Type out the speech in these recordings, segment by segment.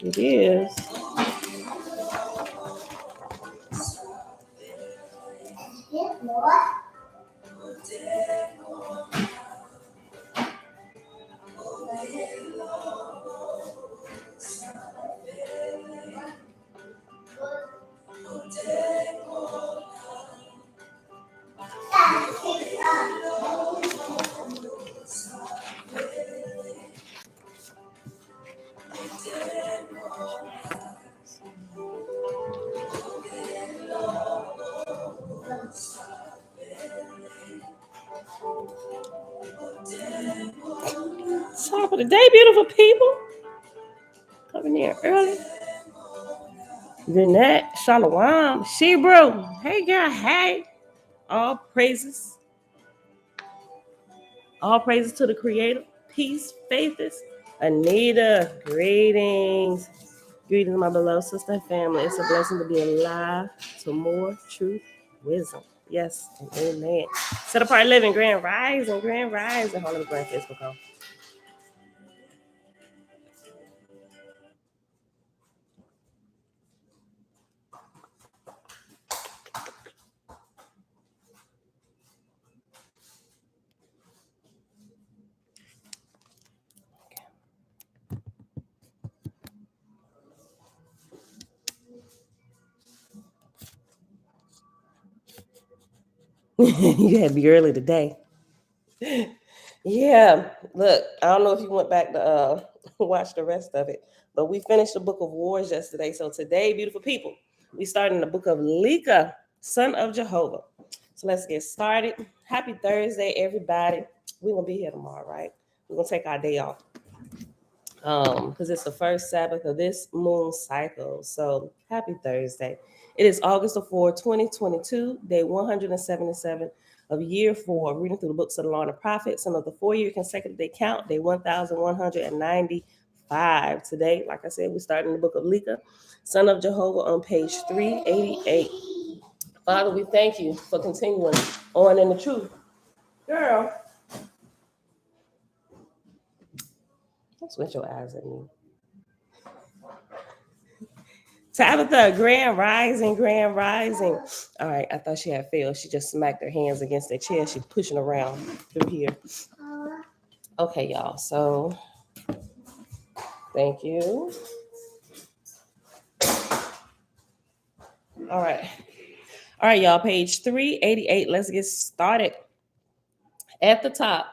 It is. Top of the day, beautiful people. Coming in early. Jeanette, Shalom, Shebrew. Hey, girl, hey. All praises. All praises to the Creator. Peace, faithers. Anita, greetings. Greetings, my beloved sister and family. It's a blessing to be alive to more truth, wisdom. Yes, and amen. Set apart living, grand rise and grand rise. And hold on, the grand Facebook home. You had to be early today. Yeah, look, I don't know if you went back to watch the rest of it, but we finished the book of Wars yesterday. So today, beautiful people, we start in the book of Lika, son of Jehovah. So let's get started. Happy Thursday, everybody. We're gonna be here tomorrow, right? We're gonna take our day off. Because it's the first Sabbath of this moon cycle. So happy Thursday. It is August the 4th, 2022, day 177 of year 4, reading through the books of the Law and the Prophets, and of the 4-year consecutive day count, day 1195. Today, like I said, we're starting the book of Lika, son of Jehovah, on page 388. Father, we thank you for continuing on in the truth. Girl, don't switch your eyes at me. Tabitha, grand rising, grand rising. All right, I thought she had failed. She just smacked her hands against the chair. She's pushing around through here. Okay, y'all. So, thank you. All right. All right, y'all. Page 388. Let's get started. At the top,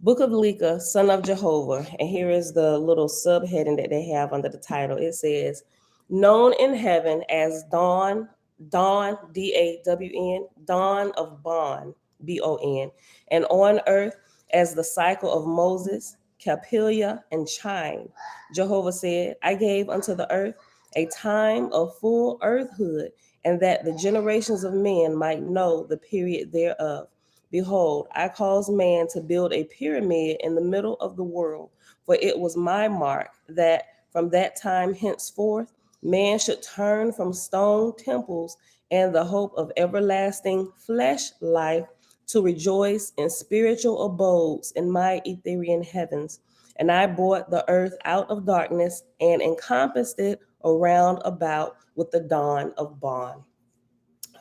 Book of Lika, son of Jehovah. And here is the little subheading that they have under the title. It says, known in heaven as Dawn, D-A-W-N, Dawn of Bon, B-O-N, and on earth as the cycle of Moses, Capelia, and Chime. Jehovah said, I gave unto the earth a time of full earthhood, and that the generations of men might know the period thereof. Behold, I caused man to build a pyramid in the middle of the world, for it was my mark that from that time henceforth man should turn from stone temples and the hope of everlasting flesh life to rejoice in spiritual abodes in my Ethereal heavens. And I brought the earth out of darkness and encompassed it around about with the dawn of Bon.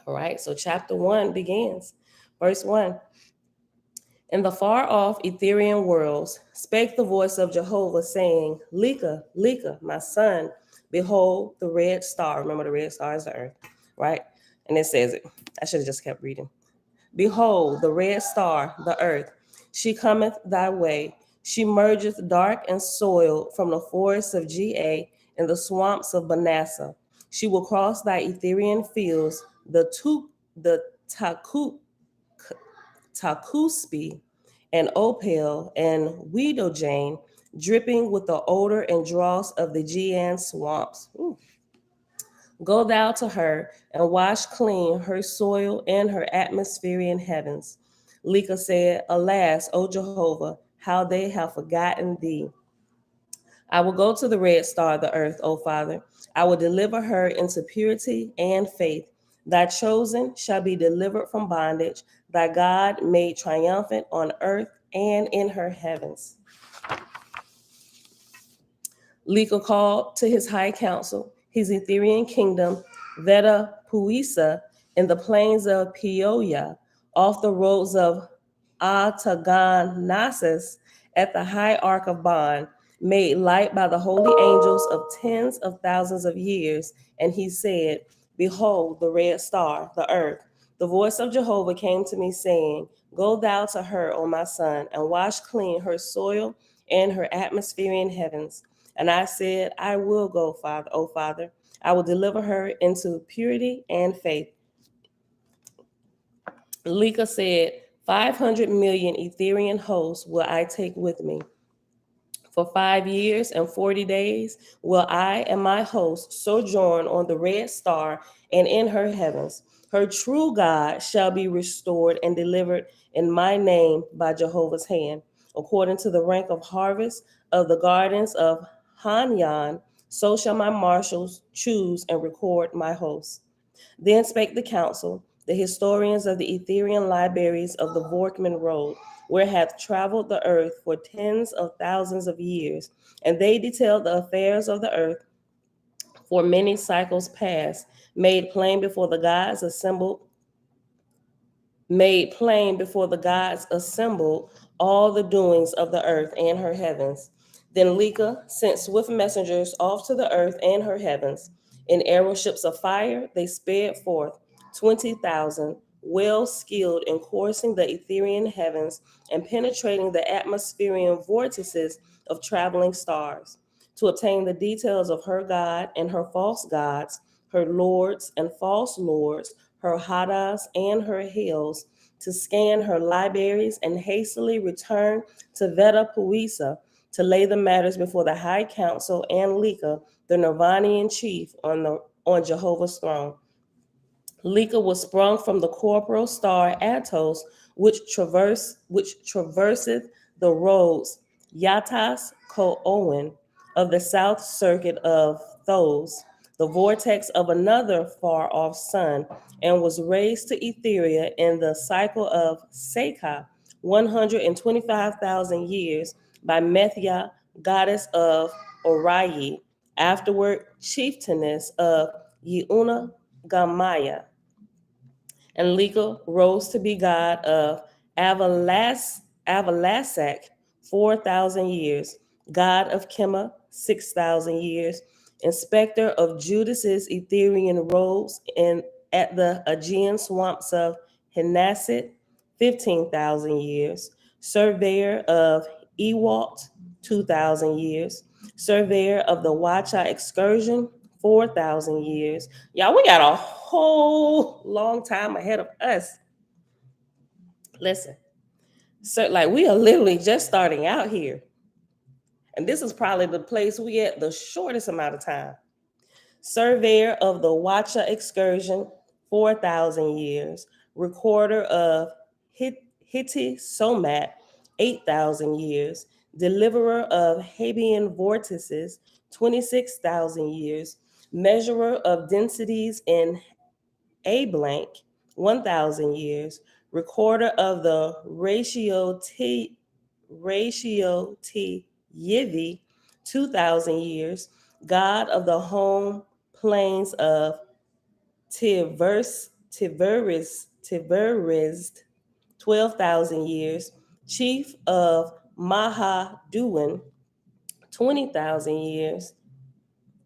All right, so chapter 1 begins. Verse 1. In the far off Ethereal worlds spake the voice of Jehovah, saying, Lika, Lika, my son, behold the red star. Remember, the red star is the earth, right? And it says it. I should have just kept reading. Behold, the red star, the earth. She cometh thy way. She mergeth dark and soiled from the forests of Ga and the swamps of Manasseh. She will cross thy Ethereal fields, the Oahspe and Opal and Widojane, dripping with the odor and dross of the Gian swamps. Ooh. Go thou to her and wash clean her soil and her atmosphere in heavens. Lika said, Alas, O Jehovah, how they have forgotten thee. I will go to the red star of the earth, O Father. I will deliver her into purity and faith. Thy chosen shall be delivered from bondage, thy God made triumphant on earth and in her heavens. Lika called to his high council, his Etherean kingdom, Veta Puisa, in the plains of Peoria, off the roads of Ataganassus, at the high ark of Bon, made light by the holy angels of tens of thousands of years. And he said, Behold, the red star, the earth. The voice of Jehovah came to me, saying, Go thou to her, O my son, and wash clean her soil and her atmosphere in heavens. And I said, I will go, Father, O Father. I will deliver her into purity and faith. Lika said, 500 million Etherean hosts will I take with me. For 5 years and 40 days will I and my host sojourn on the red star and in her heavens. Her true God shall be restored and delivered in my name by Jehovah's hand, according to the rank of harvest of the gardens of Hanyan. So shall my marshals choose and record my hosts. Then spake the council, the historians of the Etherean libraries of the Vorkman Road, where hath traveled the earth for tens of thousands of years, and they detailed the affairs of the earth for many cycles past, made plain before the gods assembled all the doings of the earth and her heavens. Then Lika sent swift messengers off to the earth and her heavens. In arrow ships of fire, they sped forth 20,000, well skilled in coursing the Etherean heavens and penetrating the atmospheric vortices of traveling stars, to obtain the details of her God and her false gods, her lords and false lords, her Hadas and her hills, to scan her libraries and hastily return to Veta Puisa to lay the matters before the High Council and Lika, the Nirvanian chief, on Jehovah's throne. Lika was sprung from the corporal star Atos, which traverseth the roads Yatas Ko Owen of the south circuit of Thos, the vortex of another far off sun, and was raised to Etheria in the cycle of Seka, 125,000 years, by Methia, goddess of Oriyi, afterward chieftainess of Yeuna Gamaya. And Lika rose to be god of Avalasak 4,000 years, god of Kema 6,000 years, inspector of Judas's Etherean robes at the Aegean swamps of Henasset 15,000 years, surveyor of Ewalt 2,000 years, surveyor of the Wacha excursion 4,000 years. Y'all, we got a whole long time ahead of us. Listen, so like we are literally just starting out here. And this is probably the place we at the shortest amount of time. Surveyor of the Wacha excursion, 4,000 years. Recorder of Hitti Somat, 8,000 years. Deliverer of Habian vortices, 26,000 years. Measurer of densities in A blank, 1,000 years. Recorder of the ratio T Yivi, 2,000 years. God of the home plains of Tiveris, 12,000 years. Chief of Mahaduan, 20,000 years.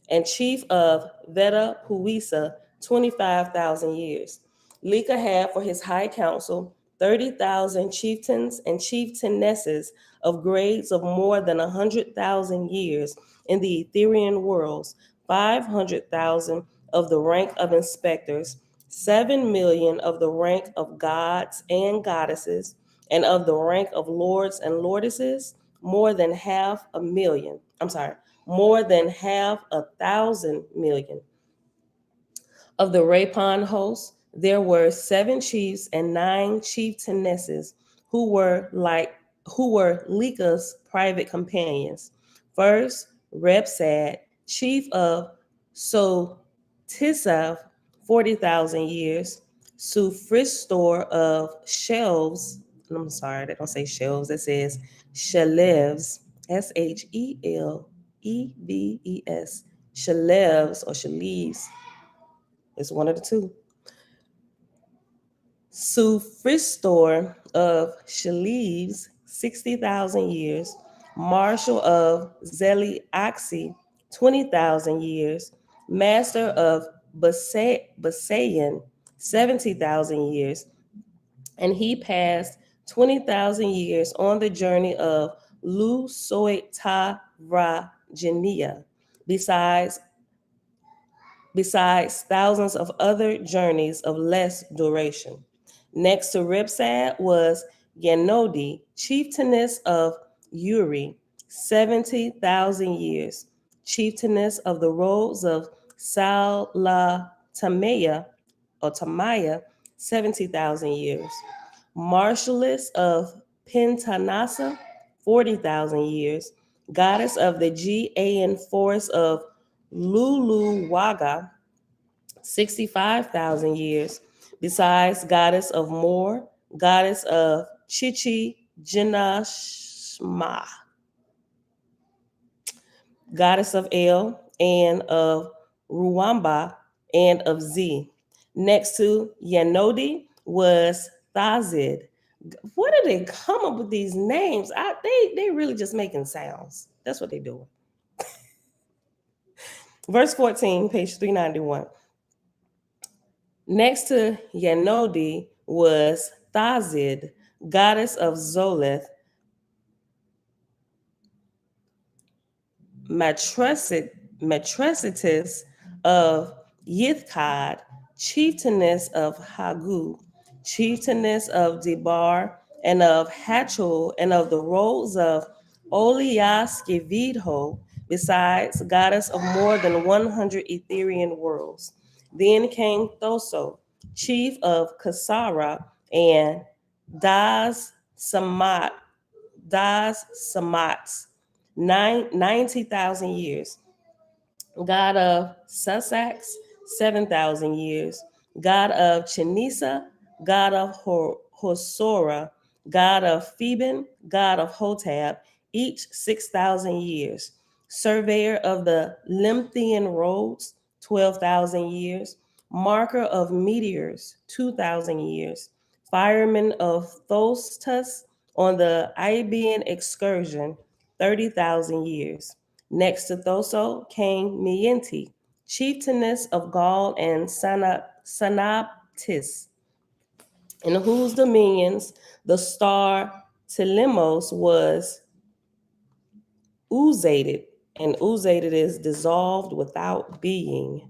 And chief of Veta Puisa, 25,000 years. Lika had for his high council 30,000 chieftains and chieftainesses of grades of more than 100,000 years in the Etherean worlds, 500,000 of the rank of inspectors, 7 million of the rank of gods and goddesses, and of the rank of lords and lordesses, more than half a million. More than half 1,000 million. Of the Rapon host, there were 7 chiefs and 9 chieftainesses who were Lika's private companions. First, Repsad, chief of Sotisav, 40,000 years. Sufristor of Shelves, they don't say shelves, it says Shelevs, Shelevs, Sheves. Shalevs or Shaleves. It's one of the two. Sufristor of Shaleves, 60,000 years. Marshal of Zelioxi, 20,000 years. Master of Basayan, 70,000 years. And he passed 20,000 years on the journey of Lusoitavagenia, besides thousands of other journeys of less duration. Next to Ribsad was Genodi, chieftainess of Uri, 70,000 years, chieftainess of the roads of Salatamaya or Tamaya, 70,000 years, marshalless of Pentanasa, 40,000 years, goddess of the G.A.N. forest of Luluwaga, 65,000 years, besides goddess of Moor, goddess of Chichi Jinashma, goddess of El, and of Ruamba, and of Z. Next to Yanodi was Thazid. Where did they come up with these names? They really just making sounds. That's what they doing. Verse 14, page 391. Next to Yanodi was Thazid, goddess of Zoleth, matricitus of Yithkad, chieftainess of Hagu, chieftainess of Debar, and of Hachul, and of the roads of Oliaskevidho, besides goddess of more than 100 Etherian worlds. Then came Thoso, chief of Kasara, and Das Samat, 90,000 years. God of Sussex, 7,000 years. God of Chenisa, God of Hosora, God of Phoeben, God of Hotab, each 6,000 years. Surveyor of the Lymphian roads, 12,000 years. Marker of meteors, 2,000 years. Fireman of Thostus on the Ibean excursion, 30,000 years. Next to Thoso came Mienti, chieftainess of Gaul and Sanaptis, in whose dominions the star Telemos was ouzated, and ouzated is dissolved without being.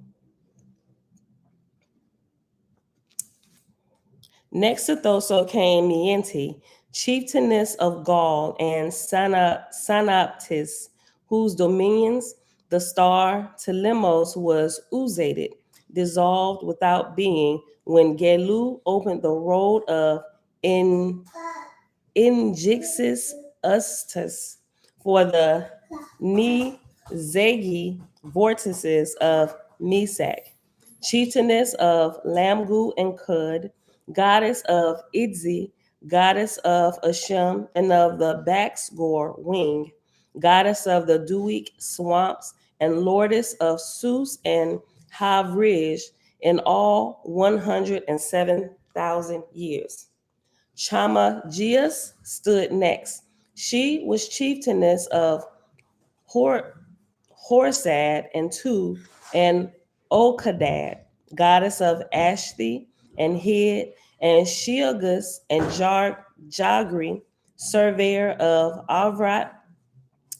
Next to Thoso came Mienti, chieftainess of Gaul and Sanaptis, whose dominions the star Telemos was ouzated, dissolved without being, when Gelu opened the road of Ingixis Ustus for the Nizegi vortices of Mesak, chieftainess of Lamgu and Kud, goddess of Idzi, goddess of Asham and of the Baxgor wing, goddess of the Duik swamps, and lordess of Sus and Havrij in all 107,000 years. Chamagius stood next. She was chieftainess of Horsad and Tu, and Okadad, goddess of Ashti and Hid, and Sheagus and Jagri, surveyor of Avrat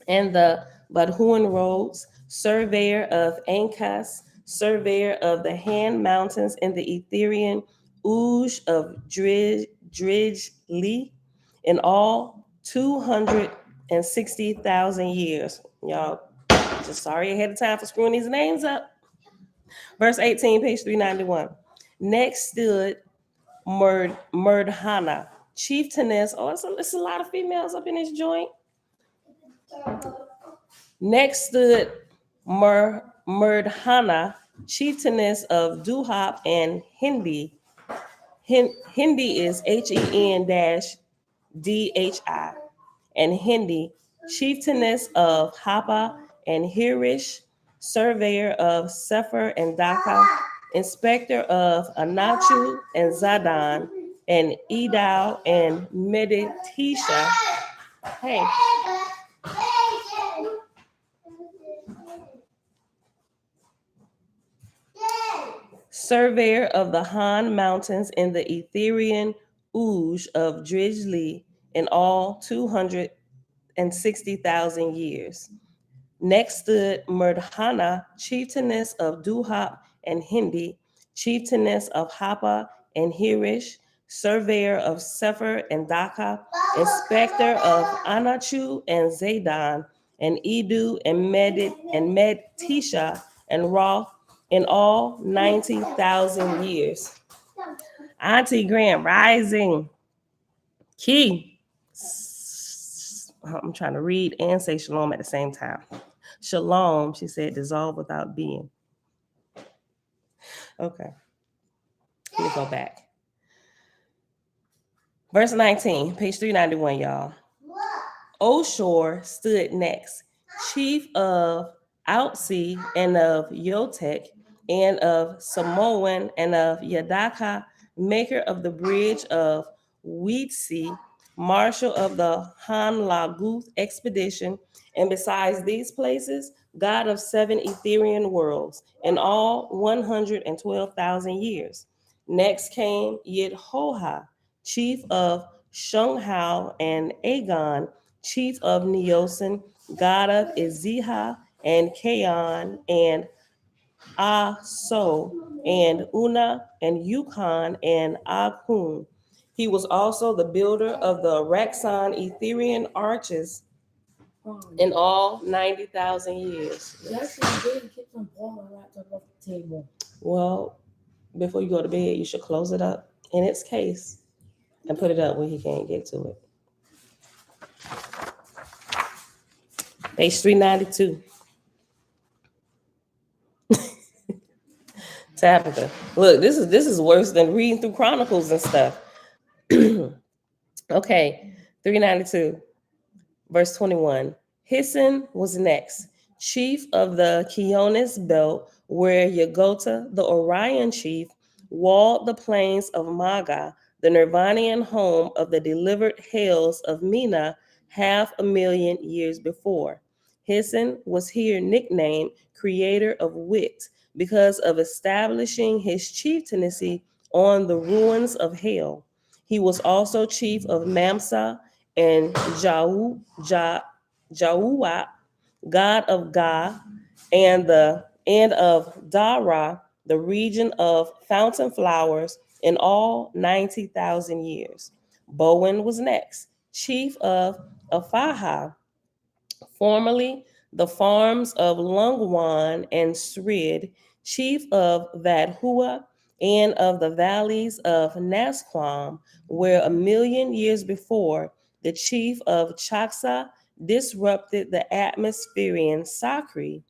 and the Badhuan roads, surveyor of Ankas, surveyor of the Hand Mountains and the Etherian Uj of Dridgli, in all 260,000 years. Y'all, just sorry ahead of time for screwing these names up. Verse 18, page 391. Next stood Murdhana, chieftainess. Oh, it's a lot of females up in this joint. Next stood Murdhana, chieftainess of Duhop and Hindi. Hindi is HEN-DHI. And Hindi, chieftainess of Hapa and Hirish, surveyor of Sephir and Daka, inspector of Anachu and Zadon, and Edau and Meditisha. Hey. Surveyor of the Han Mountains in the Etherian Uj of Drijli in all 260,000 years. Next stood Murdhana, chieftainess of Duhap and Hindi, chieftainess of Hapa and Hirish, surveyor of Sephir and Daka, inspector of Anachu and Zadon, and Edu and Medtisha and Roth, in all 90,000 years. Auntie Grant Rising. Key. I'm trying to read and say shalom at the same time. Shalom, she said, dissolve without being. Okay. Let me go back. Verse 19, page 391, y'all. Oshor stood next, chief of Outsi and of Yotek and of Samoan and of Yadaka, maker of the bridge of Weetsi, marshal of the Han Laguth expedition, and besides these places, god of 7 Etherian worlds, in all 112,000 years. Next came Yidhoha, chief of Shunghao and Agon, chief of Neosin, god of Iziha and Kaon and Aso and Una and Yukon and Akun. He was also the builder of the Raxon Etherian arches in all 90,000 years. Well, before you go to bed, you should close it up in its case and put it up where he can't get to it. Page 392. Tabitha. Look, this is worse than reading through Chronicles and stuff. Okay, 392, verse 21. Hisson was next, chief of the Keonis belt, where Yagota, the Orion chief, walled the plains of Maga, the Nirvanian home of the delivered Hells of Mina 500,000 years before. Hisson was here nicknamed creator of wit because of establishing his chieftaincy on the ruins of Hell. He was also chief of Mamsa and Jauat, god of Ga, and of Dara, the region of fountain flowers, in all 90,000 years. Bowen was next, chief of Afaha, formerly the farms of Lungwan and Srid, chief of Vadhua and of the valleys of Nasquam, where 1,000,000 years before the chief of Chaksa disrupted the atmospherian Sakri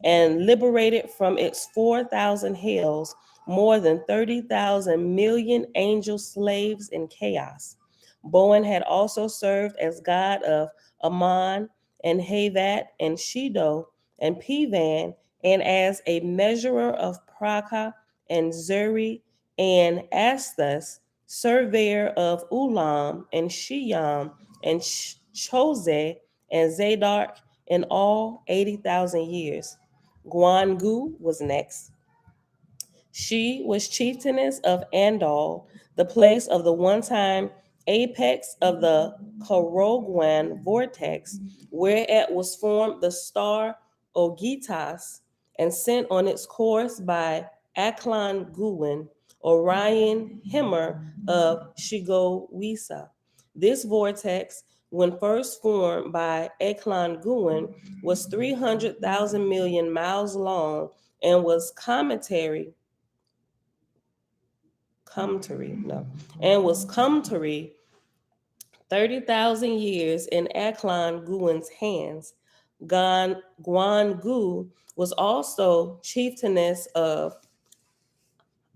and liberated from its 4,000 hells more than 30,000 million angel slaves in chaos. Bowen had also served as god of Aman and Havat and Shido and Pivan, and as a measurer of Praka and Zuri and Asthus, surveyor of Ulam and Shiam and Chose and Zadok in all 80,000 years. Guangu was next. She was chieftainess of Andal, the place of the one-time apex of the Korogwan vortex, whereat was formed the star Ogitas, and sent on its course by Aklon Guwin, Orion Himmer of Shigowisa. This vortex, when first formed by Aklon Guwin, was 300,000 million miles long and was commentary, and was commentary 30,000 years in Aklon Guin's hands. Guan Gu was also chieftainess of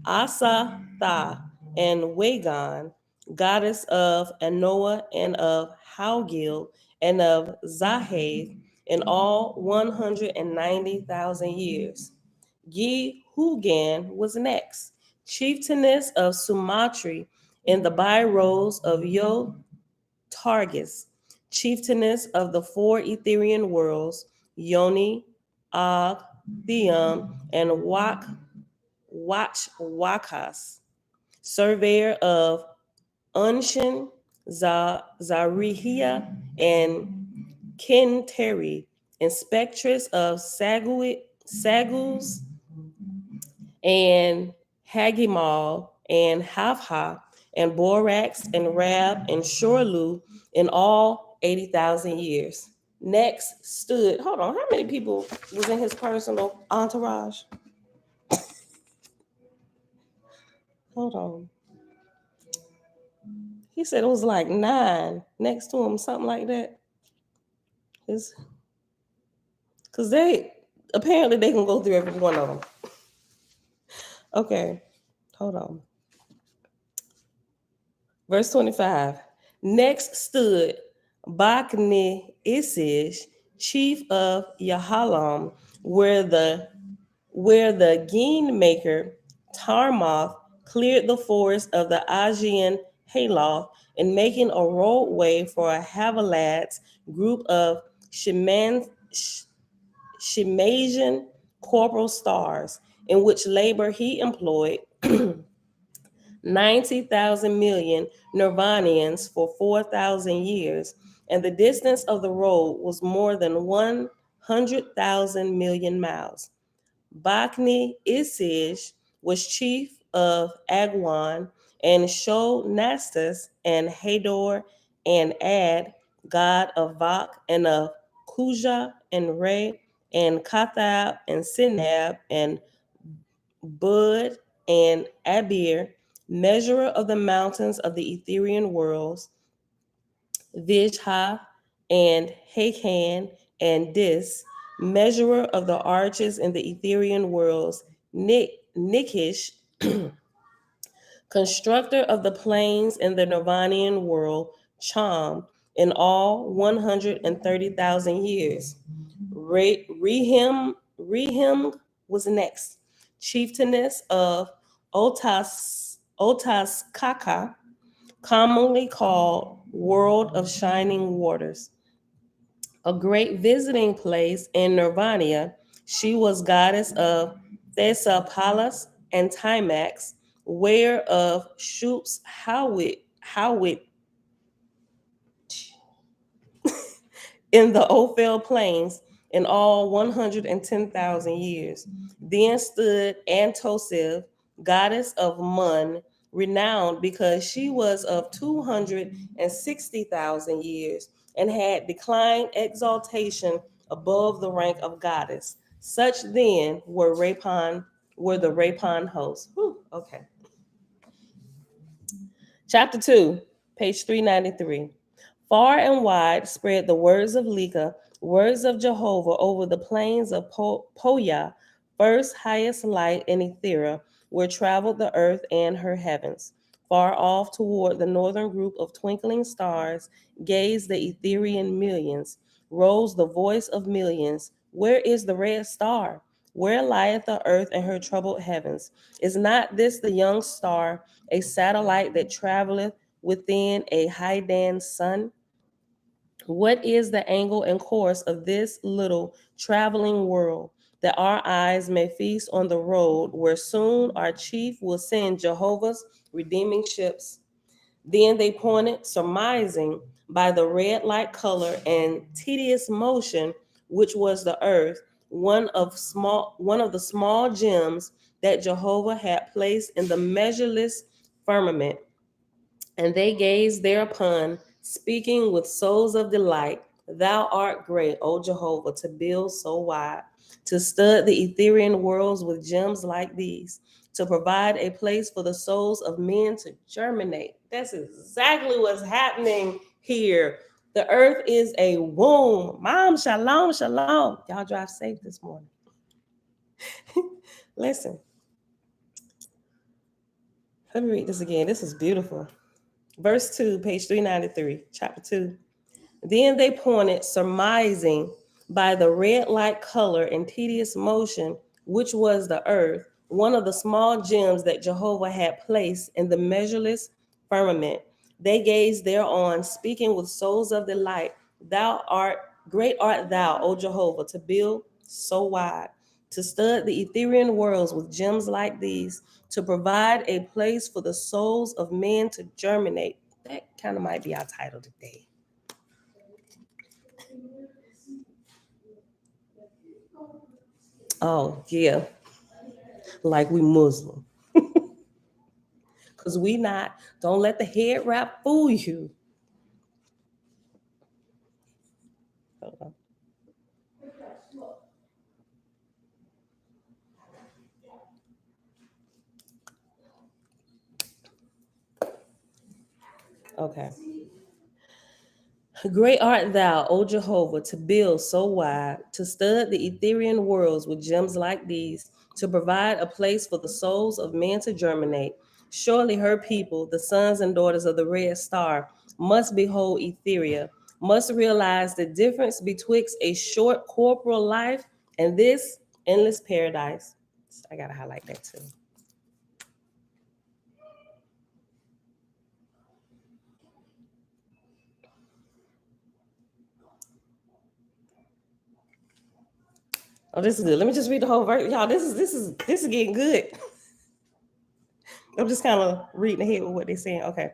Asa Tha and Wagon, goddess of Anoa and of Haugil and of Zahav, in all 190,000 years. Yehugan was next, chieftainess of Sumatra in the byroads of Targus, chieftainess of the four Etherian worlds, Yoni, Og, Theum, and Wakas, surveyor of Unshin, Zarihia, and Kinteri, inspectress of Sagus, and Hagimal, and Havha, and Borax, and Rab, and Shorlu, in all 80,000 years. Next stood, hold on, how many people was in his personal entourage? Hold on. He said it was like 9 next to him, something like that. Because they apparently they can go through every one of them. Okay, hold on. Verse 25. Next stood Bakni Isish, chief of Yahalam, where the Geen maker Tarmoth cleared the forest of the Ajian Haloth in making a roadway for a Havalad's group of Shemasian corporal stars, in which labor he employed 90,000 million Nirvanians for 4,000 years, and the distance of the road was more than 100,000 million miles. Bakni Isish was chief of Agwan, and Shonastus, and Hador, and Ad, god of Vak, and of Kuja, and Re, and Kathab, and Sinab, and Bud, and Abir, measurer of the mountains of the Etherian worlds, Vijha, and Hakan, and Dis, measurer of the arches in the Etherian worlds, Nikish, constructor of the plains in the Nirvanian world, Cham, in all 130,000 years. Rehim was next, chieftainess of Otaskaka, commonly called World of Shining Waters, a great visiting place in Nirvania. She was goddess of Thesapalas and Timax, wearer of Shup's Howit in the Ophel Plains in all 110,000 years. Then stood Antosiv, goddess of Mun, renowned because she was of 260,000 years and had declined exaltation above the rank of goddess. Such then were the Rapon hosts. Whew, okay. Chapter 2, page 393. Far and wide spread the words of Lika, words of Jehovah over the plains of Poya, first highest light in Ethera, where traveled the earth and her heavens. Far off toward the northern group of twinkling stars gazed the Etherian millions, rose the voice of millions. Where is the red star? Where lieth the earth and her troubled heavens? Is not this the young star, a satellite that traveleth within a Hydan sun? What is the angle and course of this little traveling world, that our eyes may feast on the road where soon our chief will send Jehovah's redeeming ships? Then they pointed, surmising by the red light color and tedious motion, which was the earth, one of the small gems that Jehovah had placed in the measureless firmament. And they gazed thereupon, speaking with souls of delight. Thou art great, O Jehovah, to build so wide, to stud the Etherian worlds with gems like these, to provide a place for the souls of men to germinate. That's exactly what's happening here. The earth is a womb. Mom, shalom, shalom. Y'all drive safe this morning. Listen. Let me read this again. This is beautiful. Verse 2, page 393, chapter 2. Then they pointed, surmising by the red light color and tedious motion, which was the earth, one of the small gems that Jehovah had placed in the measureless firmament. They gazed thereon, speaking with souls of delight. Thou art great art thou, O Jehovah, to build so wide, to stud the Ethereal worlds with gems like these, to provide a place for the souls of men to germinate. That kind of might be our title today. Oh, yeah, like we Muslim. Because we not, don't let the head wrap fool you. Hold on. Okay. Great art thou, O Jehovah, to build so wide, to stud the Ethereal worlds with gems like these, to provide a place for the souls of men to germinate. Surely her people, the sons and daughters of the red star, must behold Etheria, must realize the difference betwixt a short corporal life and this endless paradise. I gotta highlight that too. Oh, this is good. Let me just read the whole verse. Y'all, this is getting good. I'm just kind of reading ahead with what they're saying. Okay.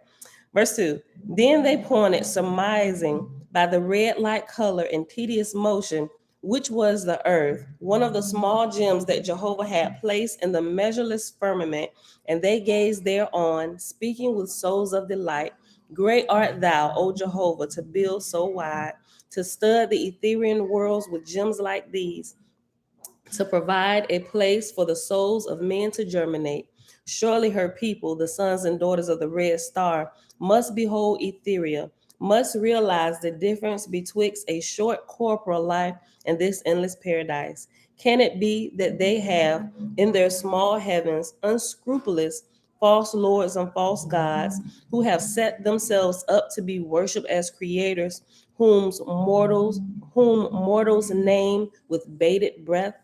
Verse 2. Then they pointed, surmising by the red light color and tedious motion, which was the earth, one of the small gems that Jehovah had placed in the measureless firmament, and they gazed thereon, speaking with souls of delight. Great art thou, O Jehovah, to build so wide, to stud the Ethereal worlds with gems like these, to provide a place for the souls of men to germinate. Surely her people, the sons and daughters of the red star, must behold Etheria, must realize the difference betwixt a short corporal life and this endless paradise. Can it be that they have in their small heavens unscrupulous false lords and false gods who have set themselves up to be worshipped as creators, whom mortals name with bated breath?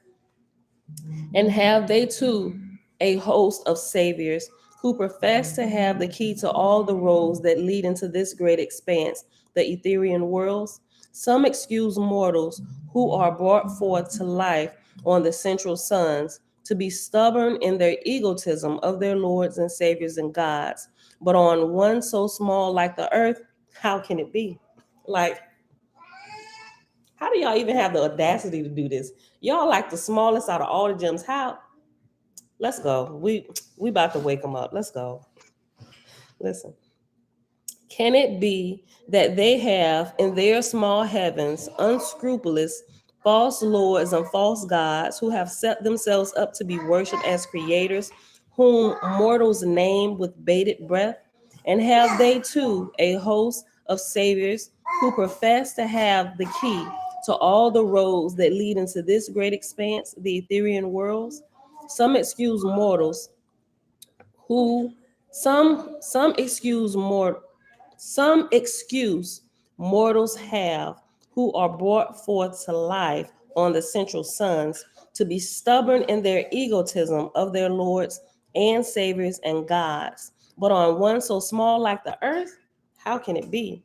And have they too a host of saviors who profess to have the key to all the roads that lead into this great expanse, the Ethereal worlds? Some excuse mortals who are brought forth to life on the central suns to be stubborn in their egotism of their lords and saviors and gods. But on one so small like the earth, how can it be? Like, how do y'all even have the audacity to do this? Y'all like the smallest out of all the gems. How? Let's go. We about to wake them up. Let's go. Listen. Can it be that they have in their small heavens unscrupulous false lords and false gods who have set themselves up to be worshipped as creators, whom mortals name with bated breath? And have they too a host of saviors who profess to have the key to all the roads that lead into this great expanse, the Ethereal worlds? Some excuse mortals who some excuse more some excuse mortals have who are brought forth to life on the central suns to be stubborn in their egotism of their lords and saviors and gods. But on one so small like the earth, how can it be?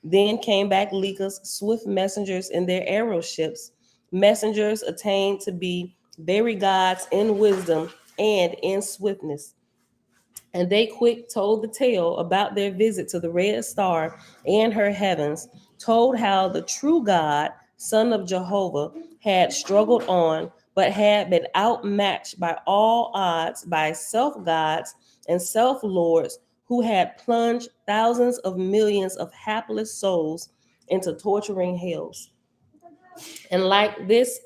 Then came back Lika's swift messengers in their arrow ships, messengers attained to be very gods in wisdom and in swiftness. And they quick told the tale about their visit to the red star and her heavens, told how the true God, son of Jehovah, had struggled on, but had been outmatched by all odds by self gods and self lords who had plunged thousands of millions of hapless souls into torturing hells. And like this,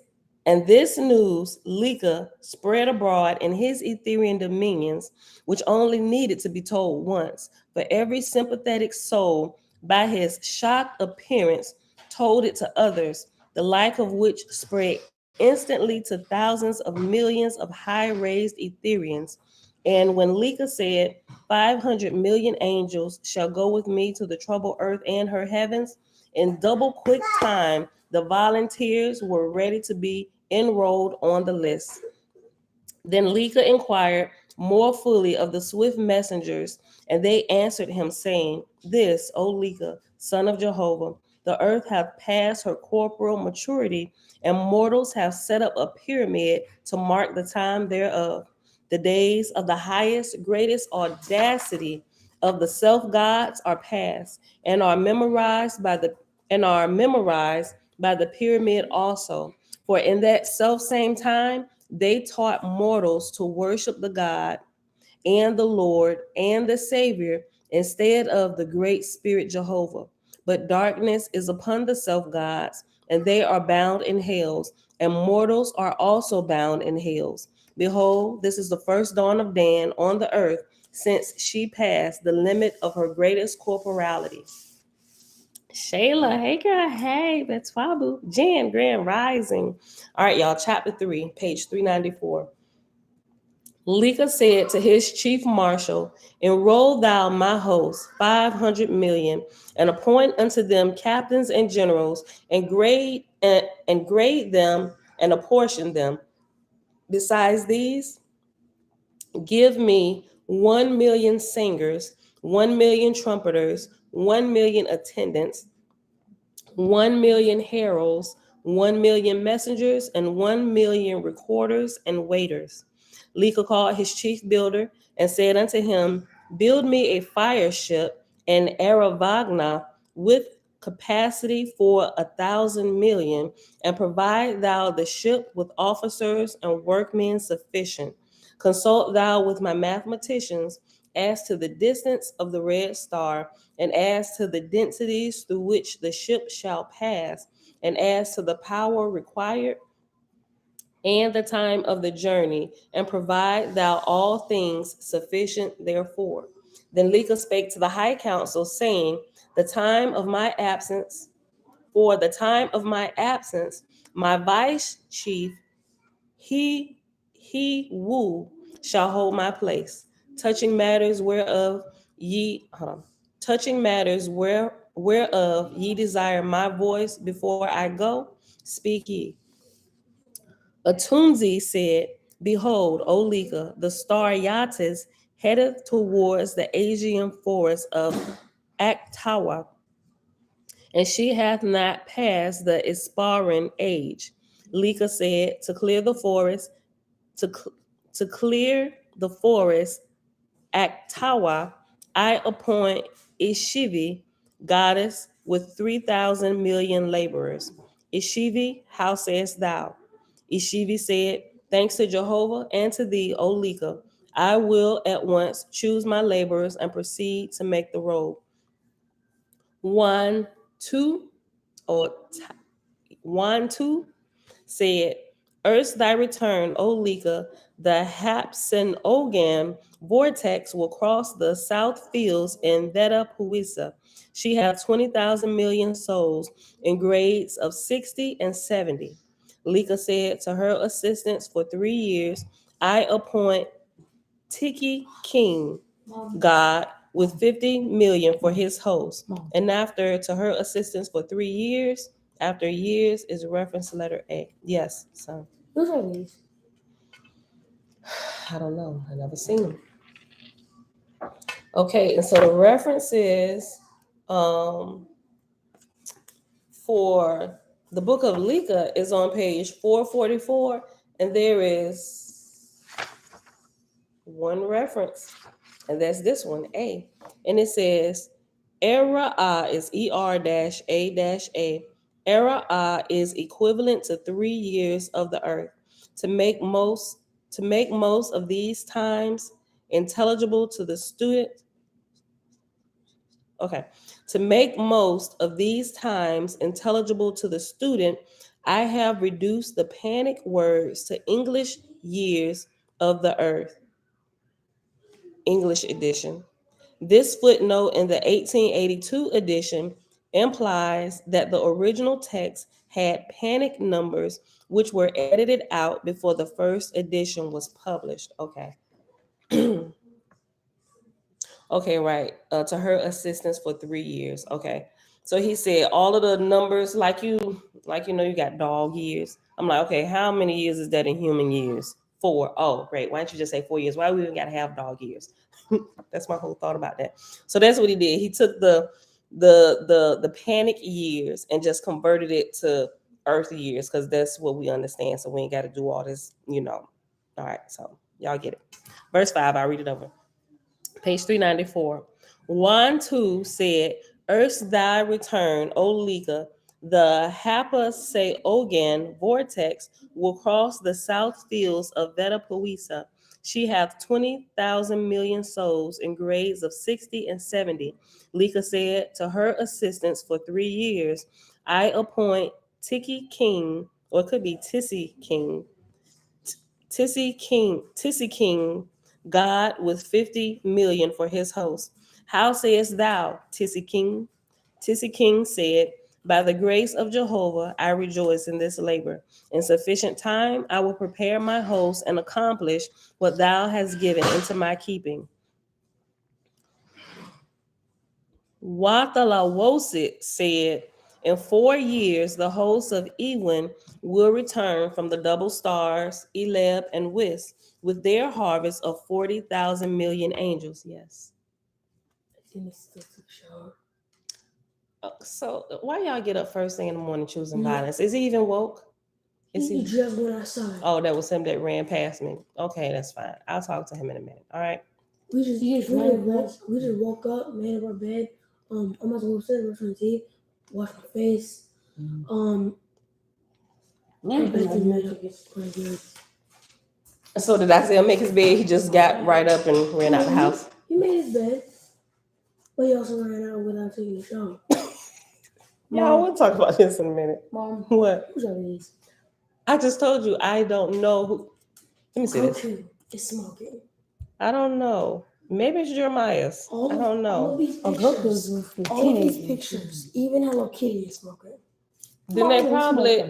and this news, Lika spread abroad in his Ethereal dominions, which only needed to be told once. For every sympathetic soul, by his shocked appearance, told it to others, the like of which spread instantly to thousands of millions of high raised Ethereans. And when Lika said, 500 million angels shall go with me to the troubled earth and her heavens, in double quick time, The volunteers were ready to be enrolled on the list. Then Lika inquired more fully of the swift messengers, and they answered him, saying, This, O Lika, son of Jehovah, the earth hath passed her corporal maturity, and mortals have set up a pyramid to mark the time thereof. The days of the highest, greatest audacity of the self gods are past, and are memorized by the pyramid also. For in that self same time they taught mortals to worship the God and the Lord and the Savior instead of the great Spirit Jehovah. But darkness is upon the self gods, and they are bound in hells, and mortals are also bound in hells. Behold, this is the first dawn of Dan on the earth since she passed the limit of her greatest corporality. Shayla, hey girl, hey, that's Fabu. Jan, Grand Rising. All right, y'all, chapter 3, page 394. Lika said to his chief marshal, Enroll thou my host 500 million, and appoint unto them captains and generals, and grade them and apportion them. Besides these, give me 1 million singers, 1 million trumpeters, 1 million attendants, 1 million heralds, 1 million messengers, and 1 million recorders and waiters. Lika called his chief builder and said unto him, Build me a fire ship, an Aravagna, with capacity for 1,000 million, and provide thou the ship with officers and workmen sufficient. Consult thou with my mathematicians as to the distance of the red star, and as to the densities through which the ship shall pass, and as to the power required and the time of the journey, and provide thou all things sufficient therefore. Then Lika spake to the high council, saying, The time of my absence, for the time of my absence, my vice chief, he woo, shall hold my place, touching matters whereof ye touching matters whereof ye desire my voice before I go, speak ye. Atunzi said, Behold, O Lika, the star Yatis headeth towards the Asian forest of Aktawa, and she hath not passed the Isparan age. Lika said, To clear the forest, to clear the forest, Aktawa, I appoint Ishivi, goddess, with 3,000 million laborers. Ishivi, how sayest thou? Ishivi said, Thanks to Jehovah and to thee, O Lika, I will at once choose my laborers and proceed to make the road. 1, 2, or 1, 2 said, Earth's thy return, O Lika, the Hapsin Ogam vortex will cross the south fields in Veda Puisa. She hath 20,000 million souls in grades of 60 and 70. Lika said to her assistants for 3 years, I appoint Tiki King, God, with 50 million for his host. And after to her assistants for 3 years, after years is reference letter A. Yes, son. Who's are these? I don't know. I never seen them. Okay, and so the references for the book of Lika is on page 444, and there is one reference, and that's this one, A. And it says, Era is ER-A-A. Era is equivalent to 3 years of the earth. To make most of these times intelligible to the student. Okay. To make most of these times intelligible to the student, I have reduced the panic words to English years of the earth. English edition. This footnote in the 1882 edition implies that the original text had panic numbers which were edited out before the first edition was published. Okay. Okay, right. To her assistance for 3 years. Okay. So he said all of the numbers, like you know, you got dog years. I'm like, okay, how many years is that in human years? 4. Oh, great. Why don't you just say 4 years? Why we even got to have dog years? That's my whole thought about that. So that's what he did. He took the panic years and just converted it to earth years, because that's what we understand. So we ain't got to do all this, you know. All right, so y'all get it. Verse 5, I'll read it over. Page 394. 1:2 said, Earth's thy return, O Lika, the Hapa-se-ogan vortex will cross the south fields of Vetapuisa. She hath 20,000 million souls in grades of 60 and 70. Lika said, to her assistance for 3 years, I appoint Tiki King, or it could be Tissy King, Tissy King, God with 50 million for his host. How sayest thou, Tissy King? Tissy King said, by the grace of Jehovah, I rejoice in this labor. In sufficient time, I will prepare my host and accomplish what thou hast given into my keeping. Watalawosit said, in 4 years, the hosts of Ewin will return from the double stars, Eleb and Wis, with their harvest of 40,000 million angels. Yes. So why y'all get up first thing in the morning choosing violence? Is he even woke? He just went outside. Oh, that was him that ran past me. Okay, that's fine. I'll talk to him in a minute. All right. We just woke up, made up our bed. I'm about to go upstairs, brush my teeth, wash my face. So did I say him make his bed? He just got right up and ran out the house. He made his bed, but he also ran out without taking a shower. Y'all, we'll talk about this in a minute. Mom, what? Who's are these? I just told you I don't know who. Let me see this. It's smoking. I don't know. Maybe it's Jeremiah's. I don't know. All of these pictures, even Hello Kitty is smoking. Then they probably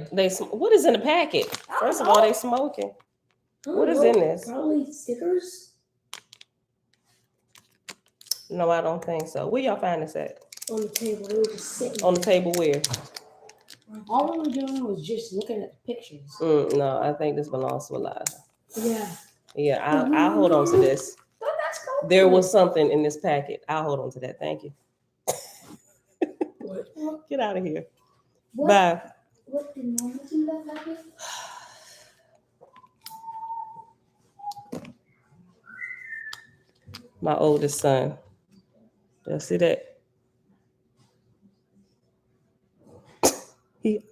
what is in the packet? First of all, they smoking. What is in this? Probably stickers. No, I don't think so. Where y'all find this at? On the table. They were just sitting. On the table where? All we were doing was just looking at the pictures. No, I think this belongs to Eliza. Yeah. Yeah, I'll hold on to this. There was something in this packet. I'll hold on to that. Thank you. What? Get out of here. What? Bye. What did Mom was in that packet? My oldest son. Y'all see that?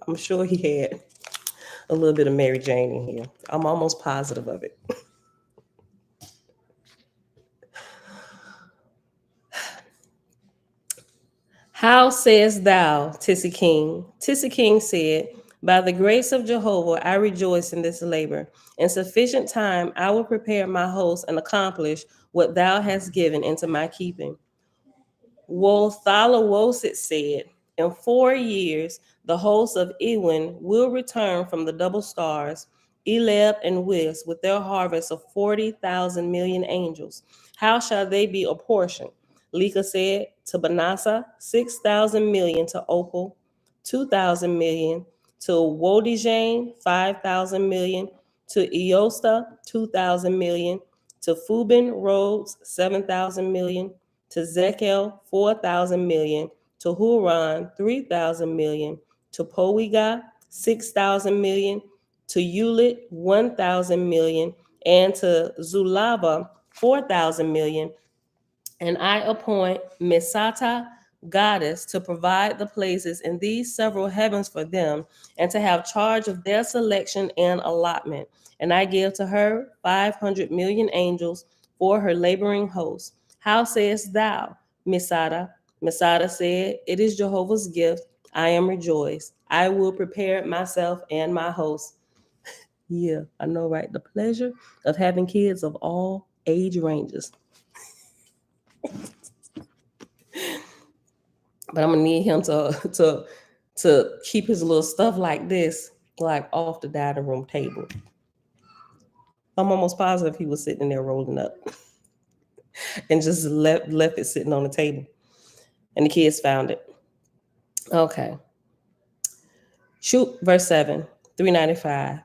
I'm sure he had a little bit of Mary Jane in here. I'm almost positive of it. How sayest thou, Tissy King? Tissy King said, by the grace of Jehovah, I rejoice in this labor. In sufficient time, I will prepare my host and accomplish what thou hast given into my keeping. Wothalawosit said, in 4 years, the hosts of Ewin will return from the double stars, Eleb and Wis, with their harvest of 40,000 million angels. How shall they be apportioned? Lika said, to Manasseh, 6,000 million, to Opal, 2,000 million, to Wodijane, 5,000 million, to Eosta, 2,000 million, to Fubin Rhodes, 7,000 million, to Zekel, 4,000 million, to Huron, 3,000 million, to Poiga, 6,000 million, to Ulit, 1,000 million, and to Zulaba, 4,000 million. And I appoint Misata, goddess, to provide the places in these several heavens for them, and to have charge of their selection and allotment. And I give to her 500 million angels for her laboring host. How sayest thou, Misada? Misada said, it is Jehovah's gift. I am rejoiced. I will prepare myself and my host. Yeah, I know, right? The pleasure of having kids of all age ranges. But I'm gonna need him to keep his little stuff like this, like off the dining room table. I'm almost positive he was sitting there rolling up and just left it sitting on the table. And the kids found it. Okay. Shoot, verse 7, 395.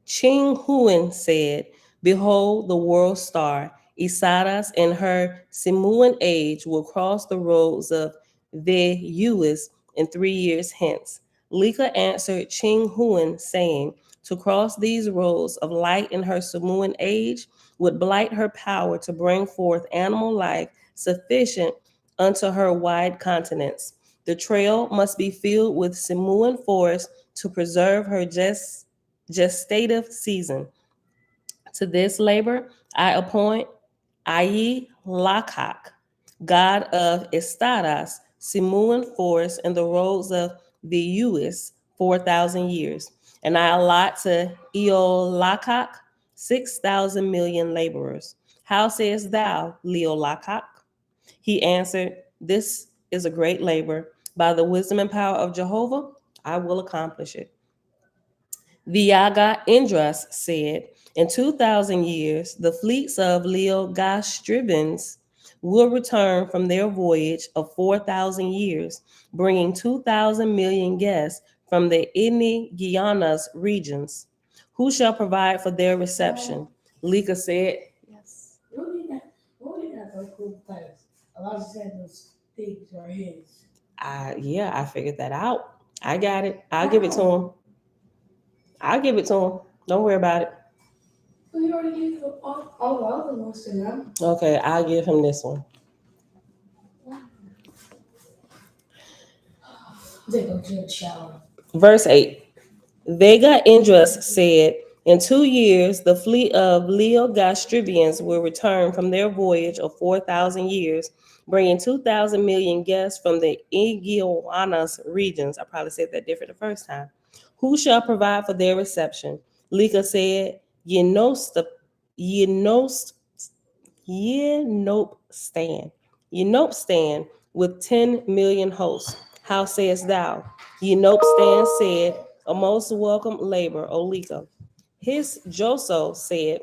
Ching Huan said, behold, the world star, Isadas in her Simuan age will cross the roads of Ve'uis in 3 years hence. Lika answered Ching Huan, saying, to cross these roads of light in her Simuan age would blight her power to bring forth animal life sufficient unto her wide continents. The trail must be filled with Simuan forest to preserve her gestative season. To this labor I appoint Ayi Lakak, god of Estadas, Simuan forest and the roads of the Uis, 4,000 years. And I allot to Eolakak 6,000 million laborers. How sayest thou, Leolakak? He answered, this is a great labor. By the wisdom and power of Jehovah, I will accomplish it. Viaga Indras said, in 2,000 years, the fleets of Leo Gastribans will return from their voyage of 4,000 years, bringing 2,000 million guests from the Inni Guianas regions. Who shall provide for their reception? Lika said, yes. What we got those cool titles? Elijah said those things are his. Yeah, I figured that out. I got it. I'll give it to him. I'll give it to him. Don't worry about it. We already gave all the other ones to them. Okay, I'll give him this one. They go to the shower. Verse 8. Vega Indras said, in 2 years, the fleet of Leo Gastribians will return from their voyage of 4,000 years, bringing 2,000 million guests from the Iguanas regions. I probably said that different the first time. Who shall provide for their reception? Lika said, Yenost, Yenope stand with 10 million hosts. How sayest thou? Yenope stand said, a most welcome labor, O Lika. His Joso said,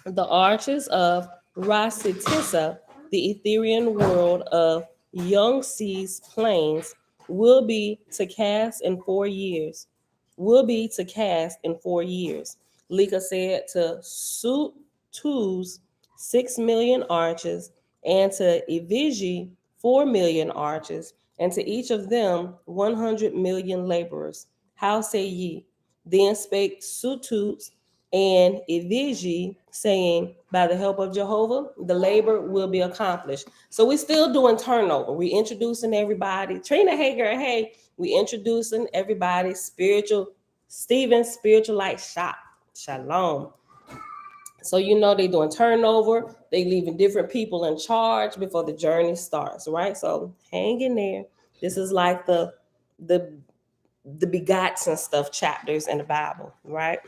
the arches of Rasitissa, the Etherean world of Young Sea's plains, will be to cast in 4 years. Will be to cast in 4 years. Lika said to Suit Two's 6 million arches, and to Evigi 4 million arches, and to each of them 100 million laborers. How say ye? Then spake Sutus and Evigi, saying, by the help of Jehovah, the labor will be accomplished. So we're still doing turnover. We introducing everybody. Trina, hey girl, hey. We introducing everybody. Stephen, spiritual light shop. Shalom. So you know they doing turnover. They leaving different people in charge before the journey starts, right? So hang in there. This is like the the begots and stuff chapters in the Bible, right?